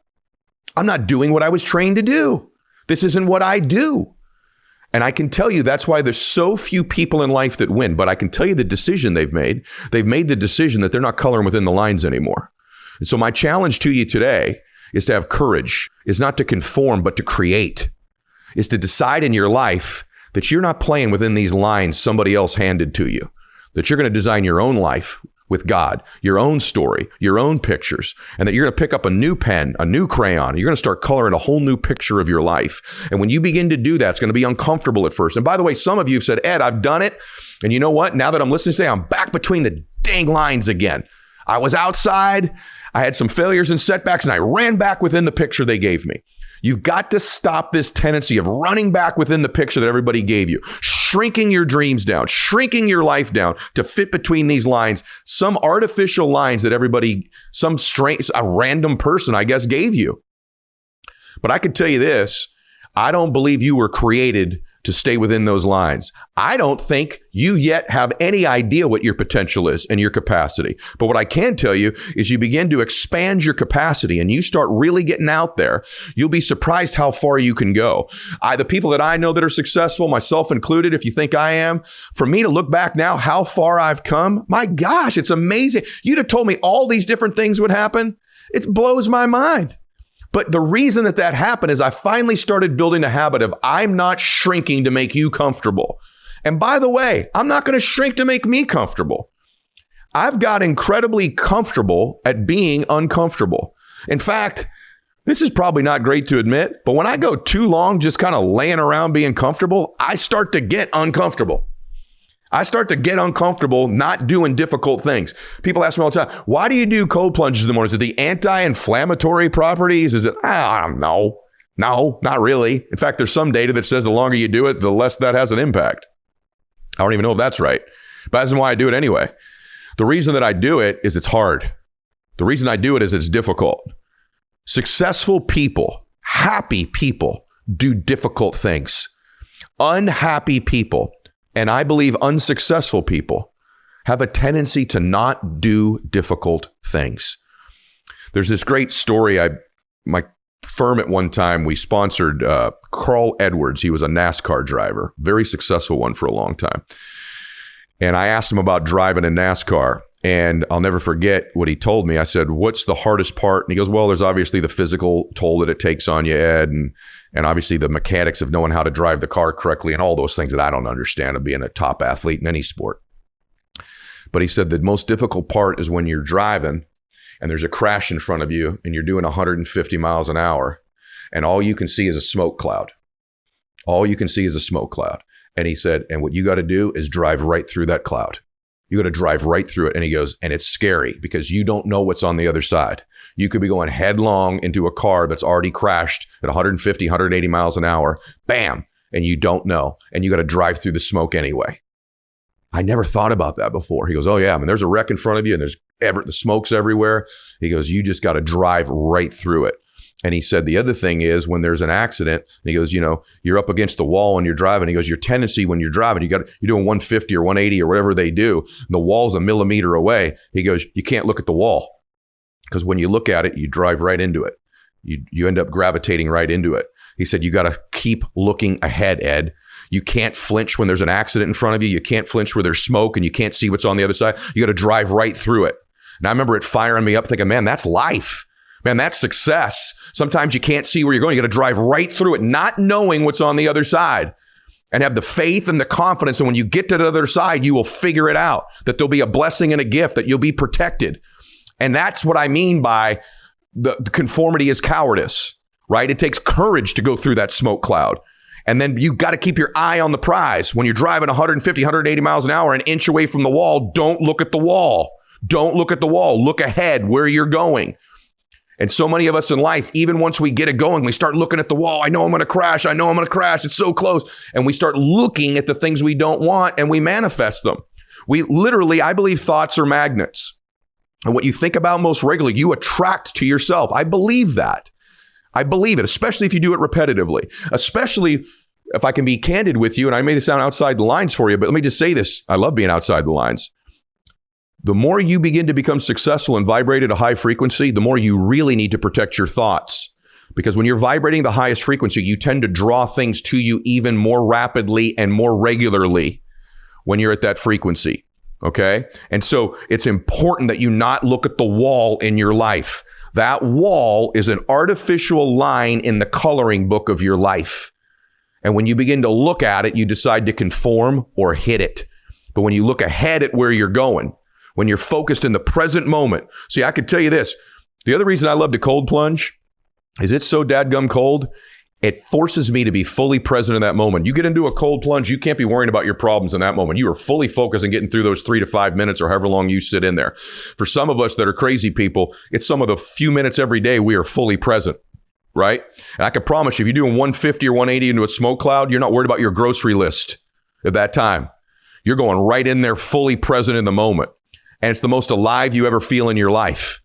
I'm not doing what I was trained to do. This isn't what I do. And I can tell you that's why there's so few people in life that win. But I can tell you the decision they've made. They've made the decision that they're not coloring within the lines anymore. And so my challenge to you today is to have courage, is not to conform, but to create, is to decide in your life that you're not playing within these lines somebody else handed to you, that you're going to design your own life with God, your own story, your own pictures, and that you're going to pick up a new pen, a new crayon. You're going to start coloring a whole new picture of your life. And when you begin to do that, it's going to be uncomfortable at first. And by the way, some of you have said, Ed, I've done it. And you know what? Now that I'm listening today, I'm back between the dang lines again. I was outside. I had some failures and setbacks, and I ran back within the picture they gave me. You've got to stop this tendency of running back within the picture that everybody gave you, shrinking your dreams down, shrinking your life down to fit between these lines, some artificial lines that everybody, a random person, I guess, gave you. But I can tell you this, I don't believe you were created to stay within those lines. I don't think you yet have any idea what your potential is and your capacity. But what I can tell you is you begin to expand your capacity and you start really getting out there. You'll be surprised how far you can go. The people that I know that are successful, myself included, if you think I am, for me to look back now, how far I've come, my gosh, it's amazing. You'd have told me all these different things would happen. It blows my mind. But the reason that happened is I finally started building a habit of I'm not shrinking to make you comfortable. And by the way, I'm not going to shrink to make me comfortable. I've got incredibly comfortable at being uncomfortable. In fact, this is probably not great to admit, but when I go too long just kind of laying around being comfortable, I start to get uncomfortable. I start to get uncomfortable not doing difficult things. People ask me all the time, why do you do cold plunges in the morning? Is it the anti-inflammatory properties? Is it, I don't know. No, not really. In fact, there's some data that says the longer you do it, the less that has an impact. I don't even know if that's right, but that's why I do it anyway. The reason that I do it is it's hard. The reason I do it is it's difficult. Successful people, happy people do difficult things. Unhappy people, and I believe unsuccessful people, have a tendency to not do difficult things. There's this great story. My firm at one time, we sponsored Carl Edwards. He was a NASCAR driver, very successful one for a long time. And I asked him about driving a NASCAR. And I'll never forget what he told me. I said, what's the hardest part? And he goes, well, there's obviously the physical toll that it takes on you, Ed, and obviously the mechanics of knowing how to drive the car correctly and all those things that I don't understand of being a top athlete in any sport. But he said the most difficult part is when you're driving and there's a crash in front of you and you're doing 150 miles an hour and all you can see is a smoke cloud. All you can see is a smoke cloud. And he said, and what you got to do is drive right through that cloud. You got to drive right through it. And he goes, and it's scary because you don't know what's on the other side. You could be going headlong into a car that's already crashed at 150, 180 miles an hour. Bam. And you don't know. And you got to drive through the smoke anyway. I never thought about that before. He goes, oh yeah, I mean, there's a wreck in front of you and the smoke's everywhere. He goes, you just got to drive right through it. And he said, the other thing is when there's an accident, and he goes, you're up against the wall and you're driving. He goes, your tendency when you're driving, you're doing 150 or 180 or whatever they do. And the wall's a millimeter away. He goes, you can't look at the wall because when you look at it, you drive right into it. You end up gravitating right into it. He said, you got to keep looking ahead, Ed. You can't flinch when there's an accident in front of you. You can't flinch where there's smoke and you can't see what's on the other side. You got to drive right through it. And I remember it firing me up thinking, man, that's life. Man, that's success. Sometimes you can't see where you're going. You got to drive right through it, not knowing what's on the other side, and have the faith and the confidence. And when you get to the other side, you will figure it out, that there'll be a blessing and a gift, that you'll be protected. And that's what I mean by the conformity is cowardice, right? It takes courage to go through that smoke cloud. And then you got to keep your eye on the prize. When you're driving 150, 180 miles an hour, an inch away from the wall, don't look at the wall. Don't look at the wall. Look ahead where you're going. And so many of us in life, even once we get it going, we start looking at the wall. I know I'm going to crash. I know I'm going to crash. It's so close. And we start looking at the things we don't want and we manifest them. We literally, I believe thoughts are magnets. And what you think about most regularly, you attract to yourself. I believe that. I believe it, especially if you do it repetitively, especially if I can be candid with you. And I may sound outside the lines for you, but let me just say this. I love being outside the lines. The more you begin to become successful and vibrate at a high frequency, the more you really need to protect your thoughts. Because when you're vibrating the highest frequency, you tend to draw things to you even more rapidly and more regularly when you're at that frequency. Okay? And so it's important that you not look at the wall in your life. That wall is an artificial line in the coloring book of your life. And when you begin to look at it, you decide to conform or hit it. But when you look ahead at where you're going, when you're focused in the present moment. See, I could tell you this. The other reason I love to cold plunge is it's so dadgum cold. It forces me to be fully present in that moment. You get into a cold plunge, you can't be worrying about your problems in that moment. You are fully focused on getting through those 3 to 5 minutes or however long you sit in there. For some of us that are crazy people, it's some of the few minutes every day we are fully present, right? And I can promise you, if you're doing 150 or 180 into a smoke cloud, you're not worried about your grocery list at that time. You're going right in there fully present in the moment. And it's the most alive you ever feel in your life.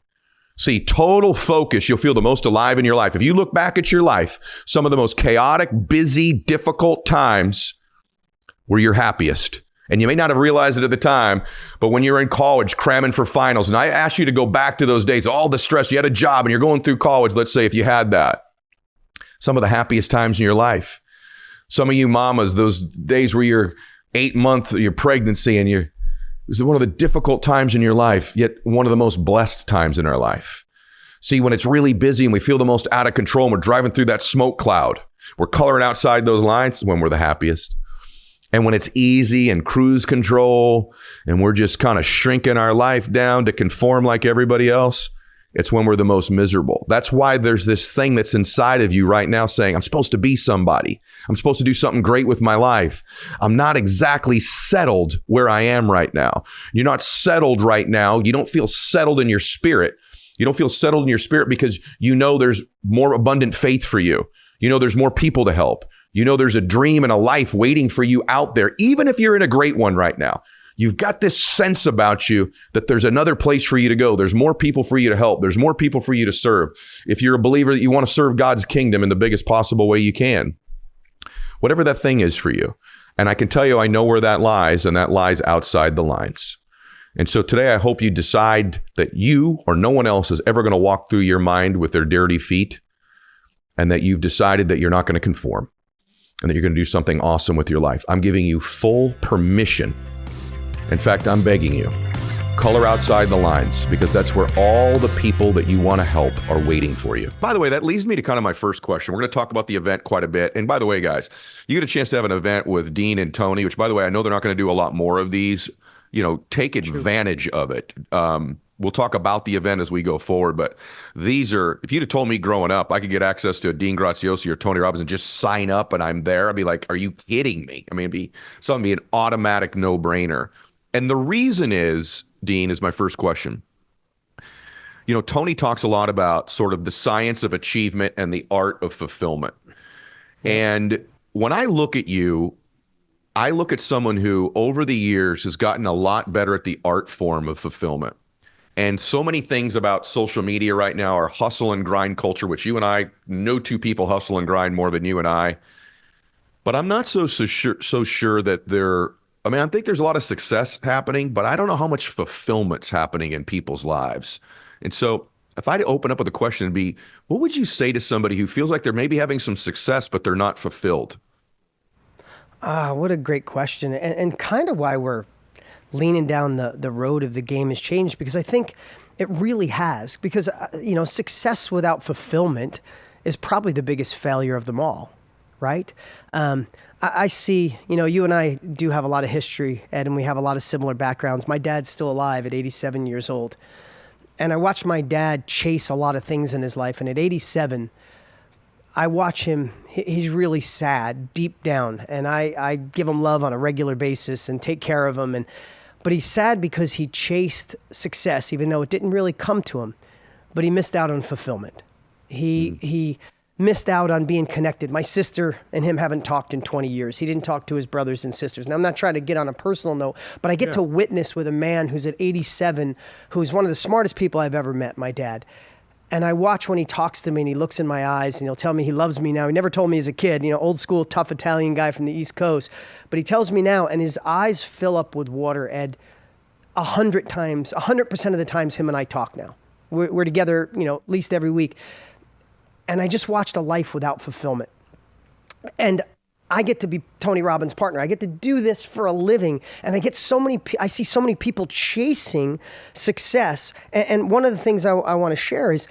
See, total focus, you'll feel the most alive in your life. If you look back at your life, some of the most chaotic, busy, difficult times were your happiest. And you may not have realized it at the time, but when you're in college cramming for finals, and I ask you to go back to those days, all the stress, you had a job and you're going through college, let's say if you had that, some of the happiest times in your life. Some of you mamas, those days where you're 8 months of your pregnancy and it was one of the difficult times in your life, yet one of the most blessed times in our life. See, when it's really busy and we feel the most out of control and we're driving through that smoke cloud, we're coloring outside those lines when we're the happiest. And when it's easy and cruise control and we're just kind of shrinking our life down to conform like everybody else, it's when we're the most miserable. That's why there's this thing that's inside of you right now saying, I'm supposed to be somebody. I'm supposed to do something great with my life. I'm not exactly settled where I am right now. You're not settled right now. You don't feel settled in your spirit. You don't feel settled in your spirit because you know there's more abundant faith for you. You know there's more people to help. You know there's a dream and a life waiting for you out there, even if you're in a great one right now. You've got this sense about you that there's another place for you to go. There's more people for you to help. There's more people for you to serve. If you're a believer that you want to serve God's kingdom in the biggest possible way you can, whatever that thing is for you. And I can tell you, I know where that lies, and that lies outside the lines. And so today, I hope you decide that you or no one else is ever going to walk through your mind with their dirty feet, and that you've decided that you're not going to conform and that you're going to do something awesome with your life. I'm giving you full permission. In fact, I'm begging you, color outside the lines, because that's where all the people that you want to help are waiting for you. By the way, that leads me to kind of my first question. We're going to talk about the event quite a bit. And by the way, guys, you get a chance to have an event with Dean and Tony, which, by the way, I know they're not going to do a lot more of these. You know, take advantage of it. We'll talk about the event as we go forward, but these are, if you'd have told me growing up, I could get access to a Dean Graziosi or Tony Robbins and just sign up and I'm there, I'd be like, are you kidding me? I mean, it'd be an automatic no-brainer. And the reason is, Dean, is my first question. You know, Tony talks a lot about sort of the science of achievement and the art of fulfillment. And when I look at you, I look at someone who over the years has gotten a lot better at the art form of fulfillment. And so many things about social media right now are hustle and grind culture, which you and I, no two people hustle and grind more than you and I. But I'm not so sure that they're, I mean, I think there's a lot of success happening, but I don't know how much fulfillment's happening in people's lives. And so if I had to open up with a question, it'd be, what would you say to somebody who feels like they're maybe having some success, but they're not fulfilled? What a great question. And kind of why we're leaning down the road of the game has changed, because I think it really has. Because, success without fulfillment is probably the biggest failure of them all, right? I see, you and I do have a lot of history, Ed, and we have a lot of similar backgrounds. My dad's still alive at 87 years old. And I watched my dad chase a lot of things in his life. And at 87, I watch him, he's really sad deep down. And I give him love on a regular basis and take care of him. But he's sad because he chased success, even though it didn't really come to him. but he missed out on fulfillment. He missed out on being connected. My sister and him haven't talked in 20 years. He didn't talk to his brothers and sisters. Now, I'm not trying to get on a personal note, but I get to witness with a man who's at 87, who's one of the smartest people I've ever met, my dad. And I watch when he talks to me and he looks in my eyes and he'll tell me he loves me now. He never told me as a kid, old school, tough Italian guy from the East Coast. But he tells me now, and his eyes fill up with water, Ed, 100% of the times him and I talk now. We're together, at least every week. And I just watched a life without fulfillment. And I get to be Tony Robbins' partner. I get to do this for a living. And I see so many people chasing success. And one of the things I want to share is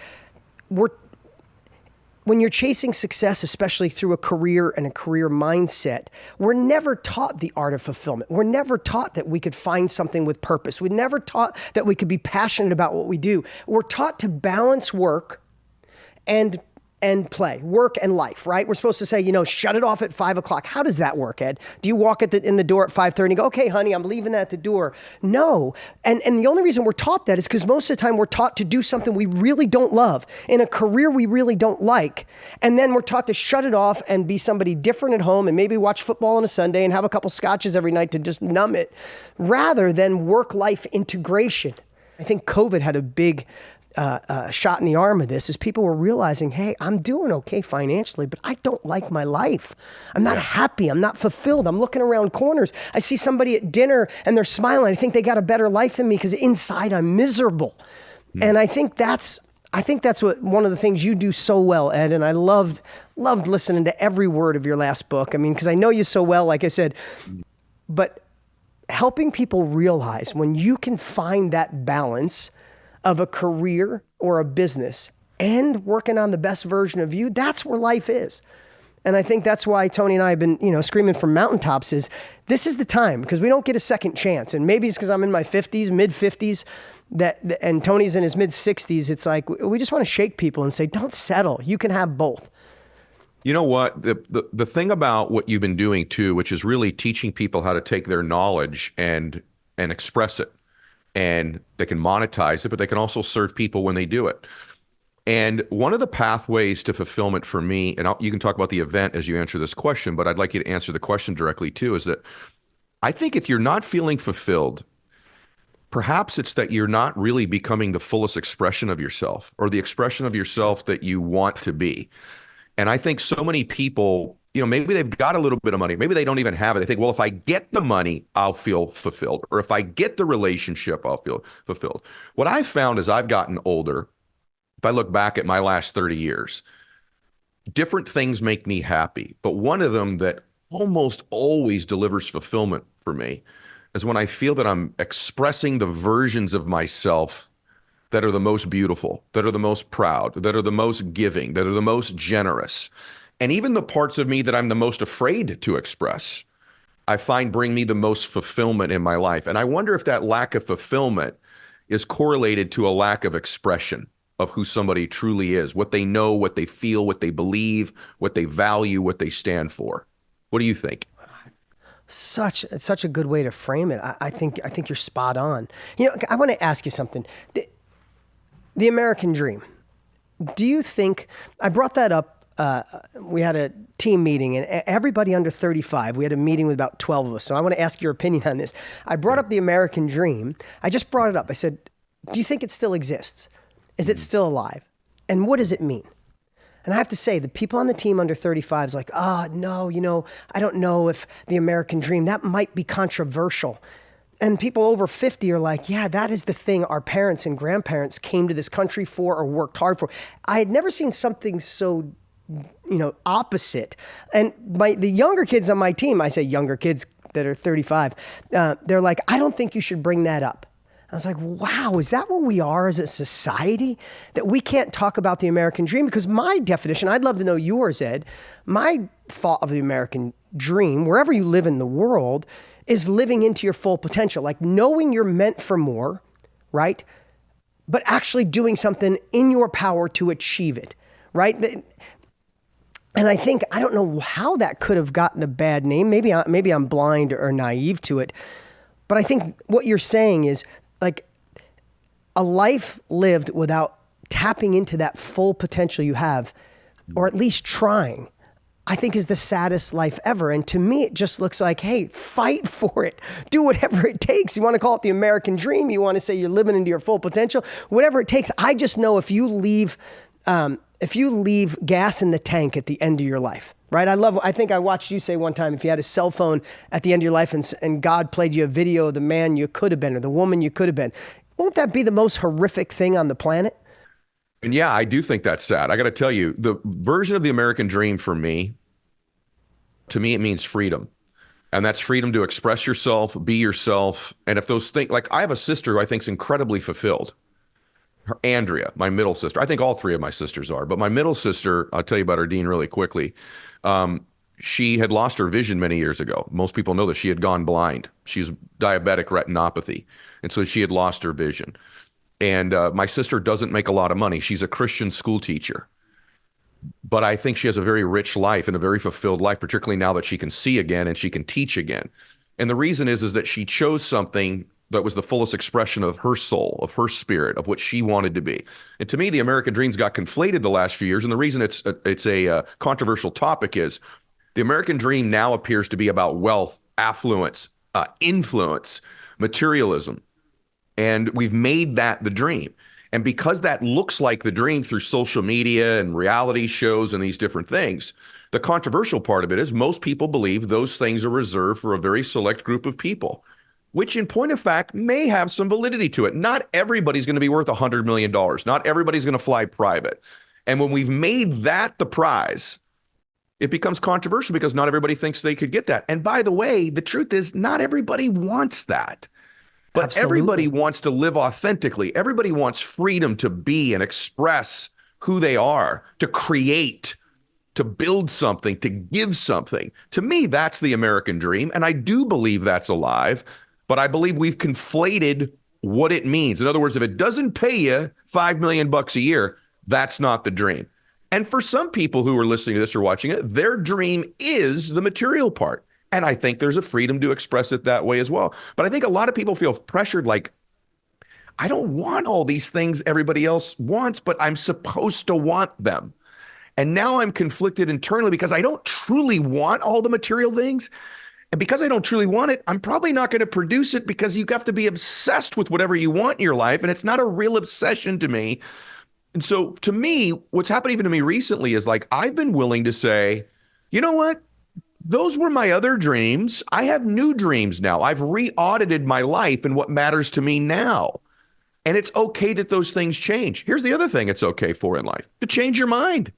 when you're chasing success, especially through a career and a career mindset, we're never taught the art of fulfillment. We're never taught that we could find something with purpose. We're never taught that we could be passionate about what we do. We're taught to balance work and play, work and life, right? We're supposed to say, shut it off at 5 o'clock. How does that work, Ed? Do you walk in the door at 5:30 and go, okay, honey, I'm leaving at the door? No. And the only reason we're taught that is because most of the time we're taught to do something we really don't love in a career we really don't like. And then we're taught to shut it off and be somebody different at home and maybe watch football on a Sunday and have a couple scotches every night to just numb it, rather than work-life integration. I think COVID had a big shot in the arm of this, is people were realizing, hey, I'm doing okay financially, but I don't like my life. I'm not happy. I'm not fulfilled. I'm looking around corners. I see somebody at dinner and they're smiling. I think they got a better life than me because inside I'm miserable. And I think that's what one of the things you do so well, Ed. And I loved listening to every word of your last book. I mean, because I know you so well, like I said, but helping people realize when you can find that balance of a career or a business and working on the best version of you, that's where life is. And I think that's why Tony and I have been, screaming from mountaintops is this is the time, because we don't get a second chance. And maybe it's because I'm in my 50s, mid 50s, and Tony's in his mid 60s. It's like, we just want to shake people and say, don't settle. You can have both. You know what? The thing about what you've been doing too, which is really teaching people how to take their knowledge and express it. And they can monetize it, but they can also serve people when they do it. And one of the pathways to fulfillment for me, and you can talk about the event as you answer this question, but I'd like you to answer the question directly too, is that I think if you're not feeling fulfilled, perhaps it's that you're not really becoming the fullest expression of yourself or the expression of yourself that you want to be. And I think so many people, maybe they've got a little bit of money. Maybe they don't even have it. They think, well, if I get the money, I'll feel fulfilled. Or if I get the relationship, I'll feel fulfilled. What I've found as I've gotten older, if I look back at my last 30 years, different things make me happy. But one of them that almost always delivers fulfillment for me is when I feel that I'm expressing the versions of myself that are the most beautiful, that are the most proud, that are the most giving, that are the most generous. And even the parts of me that I'm the most afraid to express, I find bring me the most fulfillment in my life. And I wonder if that lack of fulfillment is correlated to a lack of expression of who somebody truly is, what they know, what they feel, what they believe, what they value, what they stand for. What do you think? Such a good way to frame it. I think you're spot on. I want to ask you something. The American dream. Do you think, I brought that up, we had a team meeting and everybody under 35, we had a meeting with about 12 of us. So I want to ask your opinion on this. I brought up the American dream. I just brought it up. I said, do you think it still exists? Is it still alive? And what does it mean? And I have to say, the people on the team under 35 is like, no, I don't know if the American dream, that might be controversial. And people over 50 are like, yeah, that is the thing our parents and grandparents came to this country for or worked hard for. I had never seen something so opposite. And the younger kids on my team, I say younger kids that are 35, they're like, I don't think you should bring that up. I was like, wow, is that where we are as a society? That we can't talk about the American dream? Because my definition, I'd love to know yours, Ed, my thought of the American dream, wherever you live in the world, is living into your full potential, like knowing you're meant for more, right? But actually doing something in your power to achieve it, right? And I think, I don't know how that could have gotten a bad name. Maybe I'm blind or naive to it. But I think what you're saying is like a life lived without tapping into that full potential you have, or at least trying, I think is the saddest life ever. And to me, it just looks like, hey, fight for it. Do whatever it takes. You want to call it the American dream. You want to say you're living into your full potential, whatever it takes. I just know if you leave gas in the tank at the end of your life, right? I think I watched you say one time, if you had a cell phone at the end of your life and God played you a video of the man you could have been or the woman you could have been, won't that be the most horrific thing on the planet? And yeah, I do think that's sad. I got to tell you, the version of the American dream for me, to me, it means freedom. And that's freedom to express yourself, be yourself. And if those things, like I have a sister who I think is incredibly fulfilled. Her, Andrea, my middle sister. I think all three of my sisters are. But my middle sister, I'll tell you about her, Dean, really quickly. She had lost her vision many years ago. Most people know that she had gone blind. She's diabetic retinopathy. And so she had lost her vision. And my sister doesn't make a lot of money. She's a Christian school teacher. But I think she has a very rich life and a very fulfilled life, particularly now that she can see again and she can teach again. And the reason is that she chose something that was the fullest expression of her soul, of her spirit, of what she wanted to be. And to me, the American dreams got conflated the last few years. And the reason it's a controversial topic is the American dream now appears to be about wealth, affluence, influence, materialism. And we've made that the dream. And because that looks like the dream through social media and reality shows and these different things, the controversial part of it is most people believe those things are reserved for a very select group of people, which in point of fact may have some validity to it. Not everybody's going to be worth $100 million. Not everybody's going to fly private. And when we've made that the prize, it becomes controversial because not everybody thinks they could get that. And by the way, the truth is not everybody wants that. But Absolutely. Everybody wants to live authentically. Everybody wants freedom to be and express who they are, to create, to build something, to give something. To me, that's the American dream. And I do believe that's alive, but I believe we've conflated what it means. In other words, if it doesn't pay you $5 million a year, that's not the dream. And for some people who are listening to this or watching it, their dream is the material part. And I think there's a freedom to express it that way as well. But I think a lot of people feel pressured, like, I don't want all these things everybody else wants, but I'm supposed to want them. And now I'm conflicted internally because I don't truly want all the material things. And because I don't truly want it, I'm probably not going to produce it because you have to be obsessed with whatever you want in your life. And it's not a real obsession to me. And so to me, what's happened even to me recently is like, I've been willing to say, you know what? Those were my other dreams. I have new dreams now. I've re-audited my life and what matters to me now. And it's okay that those things change. Here's the other thing it's okay for in life: to change your mind.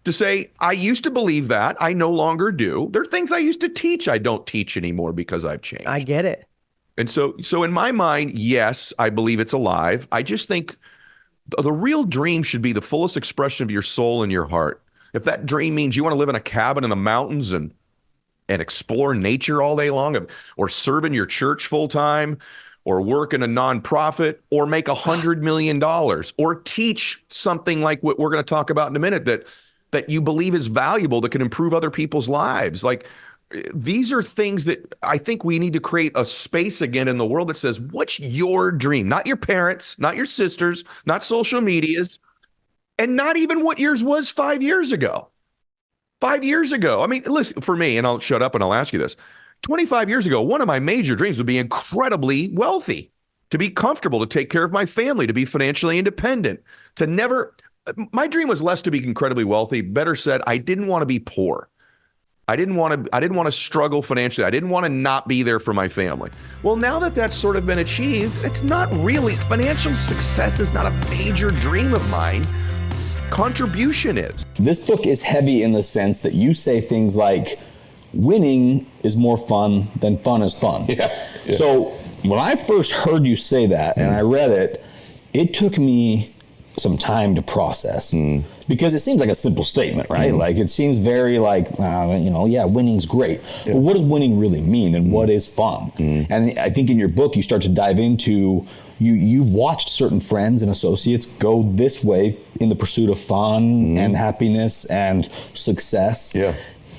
To say, I used to believe that, I no longer do. There are things I used to teach I don't teach anymore because I've changed. I get it. And so in my mind, yes, I believe it's alive. I just think the real dream should be the fullest expression of your soul and your heart. If that dream means you want to live in a cabin in the mountains and explore nature all day long, or serve in your church full time, or work in a nonprofit, or make $100 million, or teach something like what we're going to talk about in a minute that you believe is valuable, that can improve other people's lives. Like, these are things that I think we need to create a space again in the world that says, what's your dream? Not your parents, not your sisters, not social medias. And not even what yours was 5 years ago. 5 years ago. I mean, listen, for me, and I'll shut up and I'll ask you this. 25 years ago, one of my major dreams would be incredibly wealthy, to be comfortable, to take care of my family, to be financially independent, to never. My dream was less to be incredibly wealthy. Better said, I didn't want to be poor. I didn't want to struggle financially. I didn't want to not be there for my family. Well, now that that's sort of been achieved, it's not really, financial success is not a major dream of mine. Contribution is. This book is heavy in the sense that you say things like, winning is more fun than fun is fun. Yeah. So when I first heard you say that and I read it, it took me some time to process because it seems like a simple statement, right? Like it seems very like, winning's great. Yeah. But what does winning really mean and what is fun? And I think in your book, you start to dive into, you watched certain friends and associates go this way in the pursuit of fun and happiness and success. Yeah.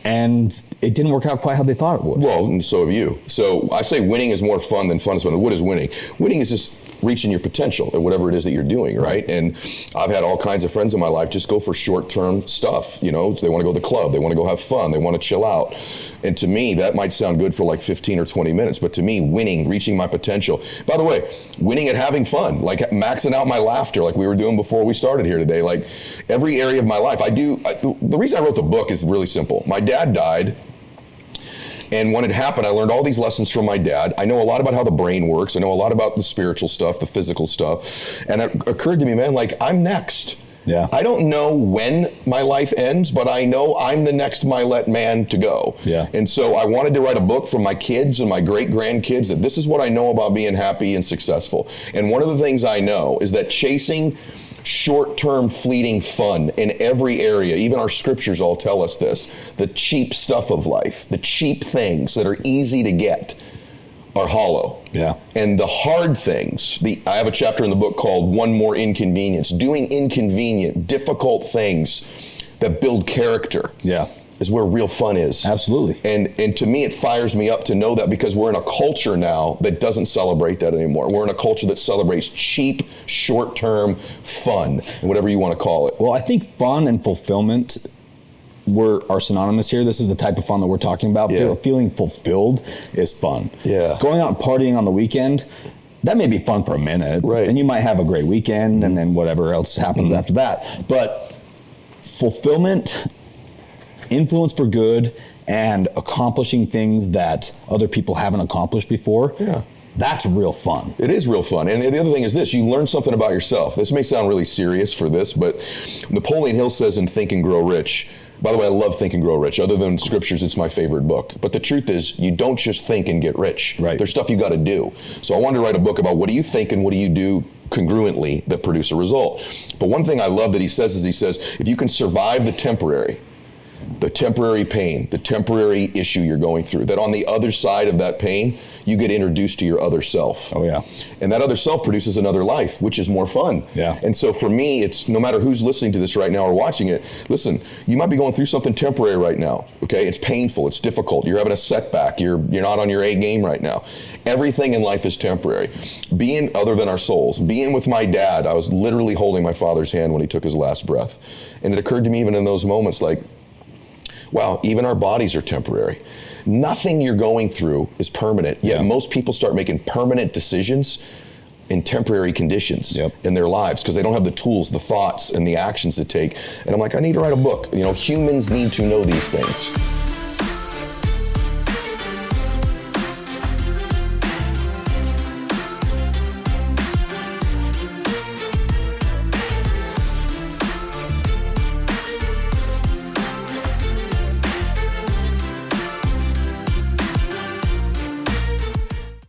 and it didn't work out quite how they thought it would. Well, and so have you. So I say winning is more fun than fun is fun. What is winning? Winning is just reaching your potential at whatever it is that you're doing, right? And I've had all kinds of friends in my life just go for short-term stuff. You know, they want to go to the club, they want to go have fun, they want to chill out. And to me, that might sound good for like 15 or 20 minutes, but to me, winning, reaching my potential. By the way, winning at having fun, like maxing out my laughter, like we were doing before we started here today. Like every area of my life, the reason I wrote the book is really simple. My dad died. And when it happened, I learned all these lessons from my dad. I know a lot about how the brain works. I know a lot about the spiritual stuff, the physical stuff. And it occurred to me, man, like I'm next. Yeah. I don't know when my life ends, but I know I'm the next Mylett man to go. Yeah. And so I wanted to write a book for my kids and my great grandkids that this is what I know about being happy and successful. And one of the things I know is that chasing short-term fleeting fun in every area, even our scriptures all tell us this, the cheap stuff of life, the cheap things that are easy to get are hollow. Yeah. And the hard things, I have a chapter in the book called One More Inconvenience, doing inconvenient, difficult things that build character. Yeah. Is where real fun is. Absolutely. And to me, it fires me up to know that because we're in a culture now that doesn't celebrate that anymore. We're in a culture that celebrates cheap, short-term fun, and whatever you want to call it. Well, I think fun and fulfillment are synonymous here. This is the type of fun that we're talking about. Yeah. Feeling fulfilled is fun. Yeah. Going out and partying on the weekend, that may be fun for a minute. Right. And you might have a great weekend and then whatever else happens after that. But fulfillment, influence for good, and accomplishing things that other people haven't accomplished before. Yeah. That's real fun. It is real fun. And the other thing is this, you learn something about yourself. This may sound really serious for this, but Napoleon Hill says in Think and Grow Rich, by the way, I love Think and Grow Rich. Other than scriptures, it's my favorite book. But the truth is, you don't just think and get rich. Right. There's stuff you got to do. So I wanted to write a book about what do you think and what do you do congruently that produce a result. But one thing I love that he says is if you can survive the temporary pain, the temporary issue you're going through, that on the other side of that pain, you get introduced to your other self. Oh, yeah. And that other self produces another life, which is more fun. Yeah. And so for me, it's no matter who's listening to this right now or watching it, listen, you might be going through something temporary right now, okay? It's painful, it's difficult, you're having a setback, you're not on your A game right now. Everything in life is temporary. Other than our souls, being with my dad, I was literally holding my father's hand when he took his last breath. And it occurred to me even in those moments, like, wow, even our bodies are temporary. Nothing you're going through is permanent, yet most people start making permanent decisions in temporary conditions in their lives because they don't have the tools, the thoughts, and the actions to take. And I'm like, I need to write a book. You know, humans need to know these things.